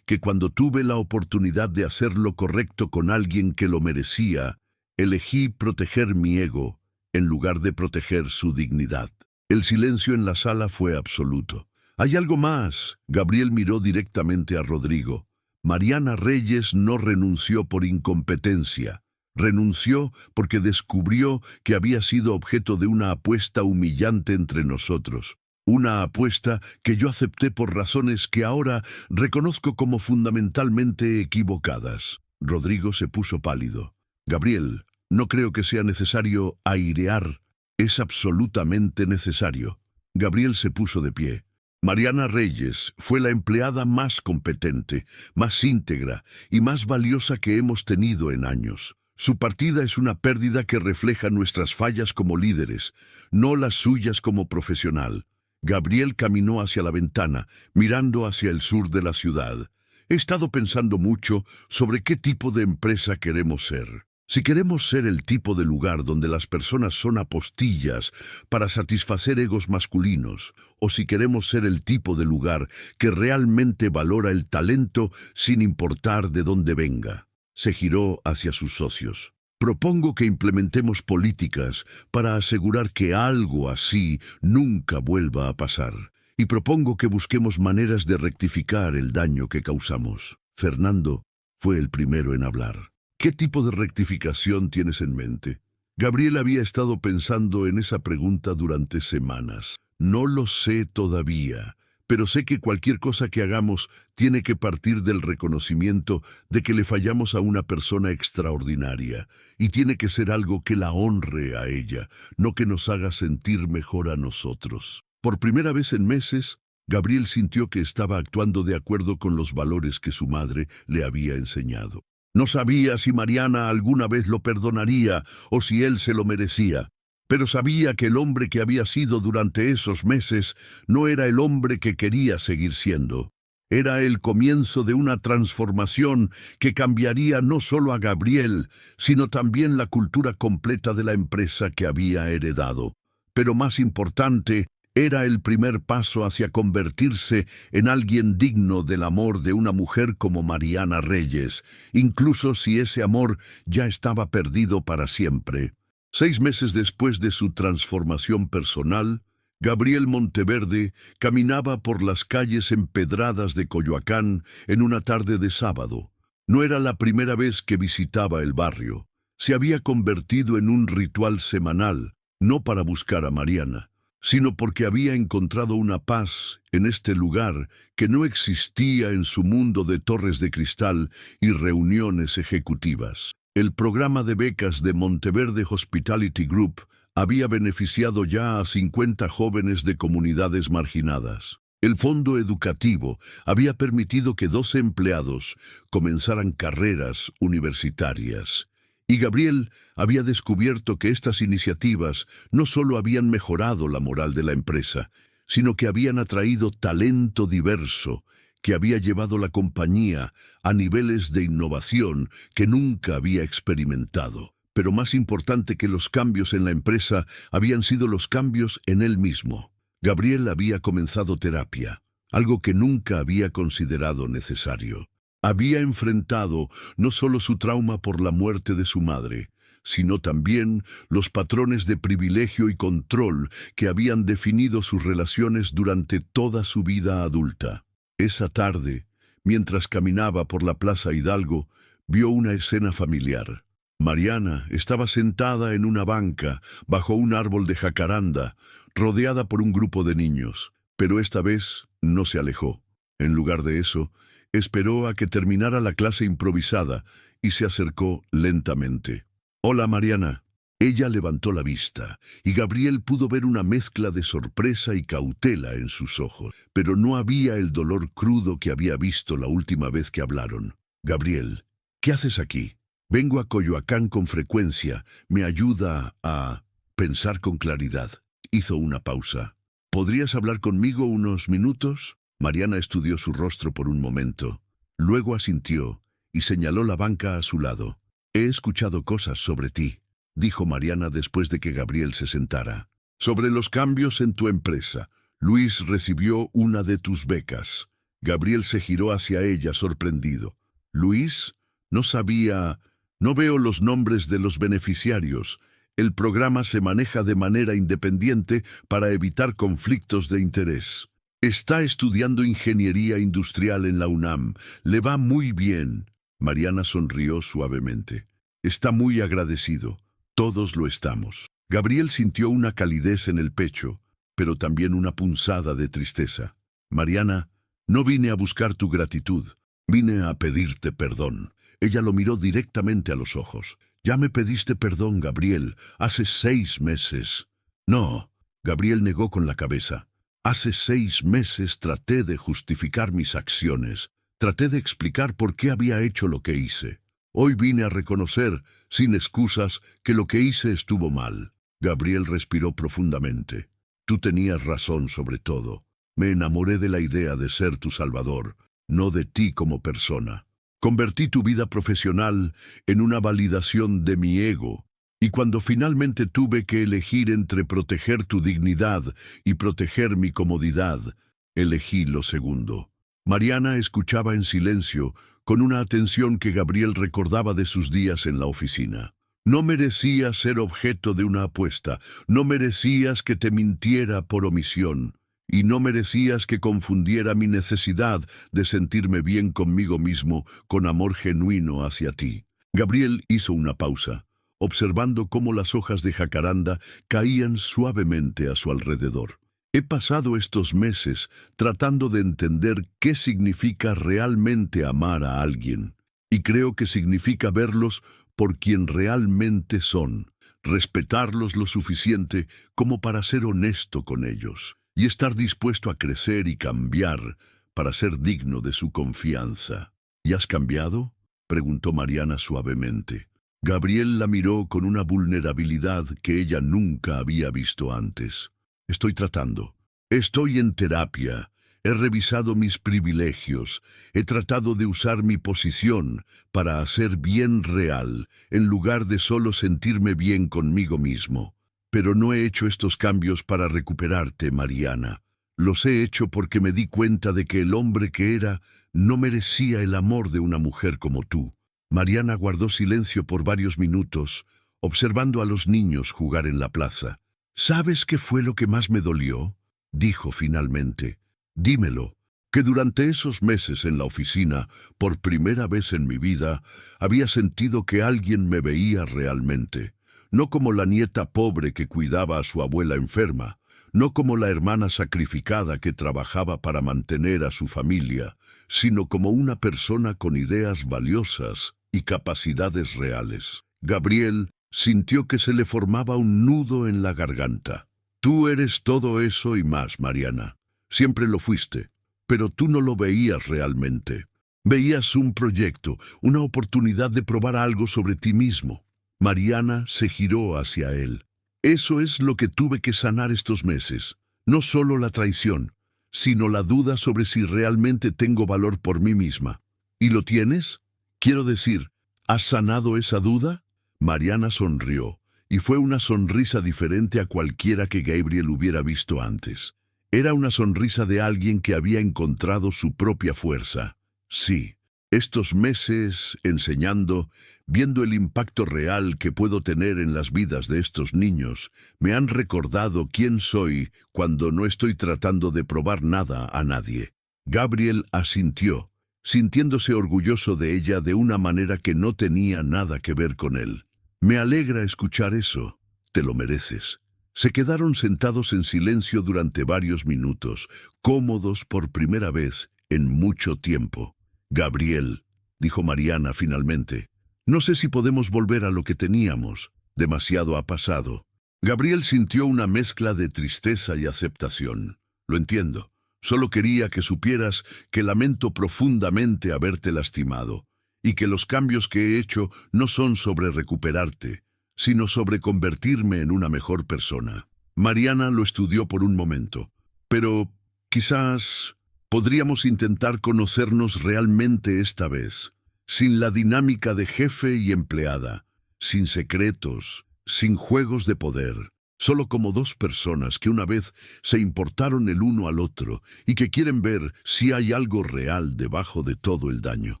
que cuando tuve la oportunidad de hacer lo correcto con alguien que lo merecía, elegí proteger mi ego en lugar de proteger su dignidad». El silencio en la sala fue absoluto. «Hay algo más». Gabriel miró directamente a Rodrigo. «Mariana Reyes no renunció por incompetencia. Renunció porque descubrió que había sido objeto de una apuesta humillante entre nosotros. Una apuesta que yo acepté por razones que ahora reconozco como fundamentalmente equivocadas». Rodrigo se puso pálido. «Gabriel, no creo que sea necesario airear. Es absolutamente necesario». Gabriel se puso de pie. «Mariana Reyes fue la empleada más competente, más íntegra y más valiosa que hemos tenido en años. Su partida es una pérdida que refleja nuestras fallas como líderes, no las suyas como profesional. Gabriel caminó hacia la ventana, mirando hacia el sur de la ciudad. He estado pensando mucho sobre qué tipo de empresa queremos ser. Si queremos ser el tipo de lugar donde las personas son apostillas para satisfacer egos masculinos, o si queremos ser el tipo de lugar que realmente valora el talento sin importar de dónde venga. Se giró hacia sus socios. Propongo que implementemos políticas para asegurar que algo así nunca vuelva a pasar. Y propongo que busquemos maneras de rectificar el daño que causamos. Fernando fue el primero en hablar. ¿Qué tipo de rectificación tienes en mente? Gabriel había estado pensando en esa pregunta durante semanas. No lo sé todavía, pero sé que cualquier cosa que hagamos tiene que partir del reconocimiento de que le fallamos a una persona extraordinaria, y tiene que ser algo que la honre a ella, no que nos haga sentir mejor a nosotros. Por primera vez en meses, Gabriel sintió que estaba actuando de acuerdo con los valores que su madre le había enseñado. No sabía si Mariana alguna vez lo perdonaría o si él se lo merecía, pero sabía que el hombre que había sido durante esos meses no era el hombre que quería seguir siendo. Era el comienzo de una transformación que cambiaría no solo a Gabriel, sino también la cultura completa de la empresa que había heredado. Pero más importante, era el primer paso hacia convertirse en alguien digno del amor de una mujer como Mariana Reyes, incluso si ese amor ya estaba perdido para siempre. 6 meses después de su transformación personal, Gabriel Monteverde caminaba por las calles empedradas de Coyoacán en una tarde de sábado. No era la primera vez que visitaba el barrio. Se había convertido en un ritual semanal, no para buscar a Mariana, sino porque había encontrado una paz en este lugar que no existía en su mundo de torres de cristal y reuniones ejecutivas. El programa de becas de Monteverde Hospitality Group había beneficiado ya a 50 jóvenes de comunidades marginadas. El fondo educativo había permitido que 12 empleados comenzaran carreras universitarias. Y Gabriel había descubierto que estas iniciativas no solo habían mejorado la moral de la empresa, sino que habían atraído talento diverso, que había llevado la compañía a niveles de innovación que nunca había experimentado. Pero más importante que los cambios en la empresa habían sido los cambios en él mismo. Gabriel había comenzado terapia, algo que nunca había considerado necesario. Había enfrentado no solo su trauma por la muerte de su madre, sino también los patrones de privilegio y control que habían definido sus relaciones durante toda su vida adulta. Esa tarde, mientras caminaba por la Plaza Hidalgo, vio una escena familiar. Mariana estaba sentada en una banca bajo un árbol de jacaranda, rodeada por un grupo de niños, pero esta vez no se alejó. En lugar de eso, esperó a que terminara la clase improvisada y se acercó lentamente. «Hola, Mariana». Ella levantó la vista, y Gabriel pudo ver una mezcla de sorpresa y cautela en sus ojos, pero no había el dolor crudo que había visto la última vez que hablaron. «Gabriel, ¿qué haces aquí?» «Vengo a Coyoacán con frecuencia. Me ayuda a pensar con claridad». Hizo una pausa. «¿Podrías hablar conmigo unos minutos?» Mariana estudió su rostro por un momento. Luego asintió y señaló la banca a su lado. «He escuchado cosas sobre ti», dijo Mariana después de que Gabriel se sentara. «Sobre los cambios en tu empresa. Luis recibió una de tus becas». Gabriel se giró hacia ella sorprendido. «¿Luis? No sabía. No veo los nombres de los beneficiarios. El programa se maneja de manera independiente para evitar conflictos de interés. Está estudiando ingeniería industrial en la UNAM. Le va muy bien». Mariana sonrió suavemente. «Está muy agradecido. Todos lo estamos». Gabriel sintió una calidez en el pecho, pero también una punzada de tristeza. «Mariana, no vine a buscar tu gratitud. Vine a pedirte perdón». Ella lo miró directamente a los ojos. «Ya me pediste perdón, Gabriel, hace 6 meses». «No», Gabriel negó con la cabeza. «Hace 6 meses traté de justificar mis acciones. Traté de explicar por qué había hecho lo que hice. Hoy vine a reconocer, sin excusas, que lo que hice estuvo mal. Gabriel respiró profundamente. Tú tenías razón sobre todo. Me enamoré de la idea de ser tu salvador, no de ti como persona. Convertí tu vida profesional en una validación de mi ego, y cuando finalmente tuve que elegir entre proteger tu dignidad y proteger mi comodidad, elegí lo segundo. Mariana escuchaba en silencio, con una atención que Gabriel recordaba de sus días en la oficina. No merecías ser objeto de una apuesta, no merecías que te mintiera por omisión, y no merecías que confundiera mi necesidad de sentirme bien conmigo mismo con amor genuino hacia ti. Gabriel hizo una pausa, observando cómo las hojas de jacaranda caían suavemente a su alrededor. He pasado estos meses tratando de entender qué significa realmente amar a alguien, y creo que significa verlos por quien realmente son, respetarlos lo suficiente como para ser honesto con ellos, y estar dispuesto a crecer y cambiar para ser digno de su confianza. ¿Y has cambiado?, preguntó Mariana suavemente. Gabriel la miró con una vulnerabilidad que ella nunca había visto antes. Estoy tratando. Estoy en terapia. He revisado mis privilegios. He tratado de usar mi posición para hacer bien real, en lugar de solo sentirme bien conmigo mismo. Pero no he hecho estos cambios para recuperarte, Mariana. Los he hecho porque me di cuenta de que el hombre que era no merecía el amor de una mujer como tú. Mariana guardó silencio por varios minutos, observando a los niños jugar en la plaza. ¿Sabes qué fue lo que más me dolió?, dijo finalmente. Dímelo, que durante esos meses en la oficina, por primera vez en mi vida, había sentido que alguien me veía realmente. No como la nieta pobre que cuidaba a su abuela enferma, no como la hermana sacrificada que trabajaba para mantener a su familia, sino como una persona con ideas valiosas y capacidades reales. Gabriel sintió que se le formaba un nudo en la garganta. Tú eres todo eso y más, Mariana. Siempre lo fuiste, pero tú no lo veías realmente. Veías un proyecto, una oportunidad de probar algo sobre ti mismo. Mariana se giró hacia él. Eso es lo que tuve que sanar estos meses. No solo la traición, sino la duda sobre si realmente tengo valor por mí misma. ¿Y lo tienes? Quiero decir, ¿has sanado esa duda? Mariana sonrió, y fue una sonrisa diferente a cualquiera que Gabriel hubiera visto antes. Era una sonrisa de alguien que había encontrado su propia fuerza. Sí, estos meses enseñando, viendo el impacto real que puedo tener en las vidas de estos niños, me han recordado quién soy cuando no estoy tratando de probar nada a nadie. Gabriel asintió, sintiéndose orgulloso de ella de una manera que no tenía nada que ver con él. Me alegra escuchar eso. Te lo mereces. Se quedaron sentados en silencio durante varios minutos, cómodos por primera vez en mucho tiempo. Gabriel, dijo Mariana finalmente, no sé si podemos volver a lo que teníamos. Demasiado ha pasado. Gabriel sintió una mezcla de tristeza y aceptación. Lo entiendo. Solo quería que supieras que lamento profundamente haberte lastimado, y que los cambios que he hecho no son sobre recuperarte, sino sobre convertirme en una mejor persona. Mariana lo estudió por un momento. Pero quizás podríamos intentar conocernos realmente esta vez, sin la dinámica de jefe y empleada, sin secretos, sin juegos de poder, solo como dos personas que una vez se importaron el uno al otro y que quieren ver si hay algo real debajo de todo el daño.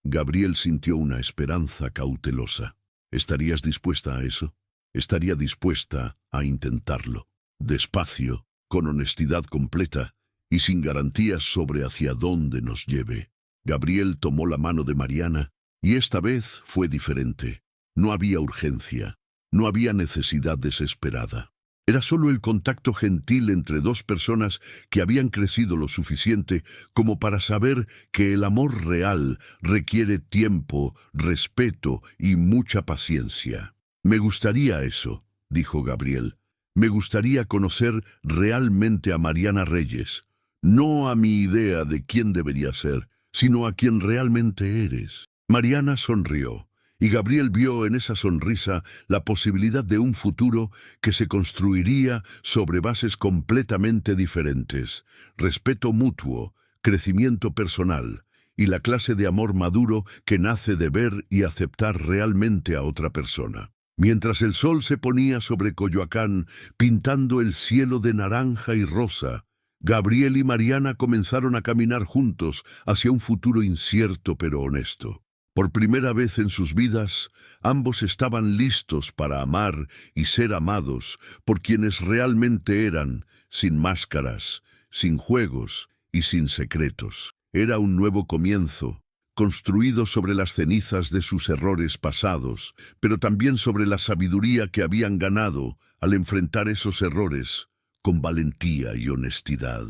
Gabriel sintió una esperanza cautelosa. ¿Estarías dispuesta a eso? Estaría dispuesta a intentarlo. Despacio, con honestidad completa y sin garantías sobre hacia dónde nos lleve. Gabriel tomó la mano de Mariana y esta vez fue diferente. No había urgencia, no había necesidad desesperada. Era solo el contacto gentil entre dos personas que habían crecido lo suficiente como para saber que el amor real requiere tiempo, respeto y mucha paciencia. Me gustaría eso, dijo Gabriel. Me gustaría conocer realmente a Mariana Reyes, no a mi idea de quién debería ser, sino a quien realmente eres. Mariana sonrió, y Gabriel vio en esa sonrisa la posibilidad de un futuro que se construiría sobre bases completamente diferentes: respeto mutuo, crecimiento personal y la clase de amor maduro que nace de ver y aceptar realmente a otra persona. Mientras el sol se ponía sobre Coyoacán, pintando el cielo de naranja y rosa, Gabriel y Mariana comenzaron a caminar juntos hacia un futuro incierto pero honesto. Por primera vez en sus vidas, ambos estaban listos para amar y ser amados por quienes realmente eran, sin máscaras, sin juegos y sin secretos. Era un nuevo comienzo, construido sobre las cenizas de sus errores pasados, pero también sobre la sabiduría que habían ganado al enfrentar esos errores con valentía y honestidad.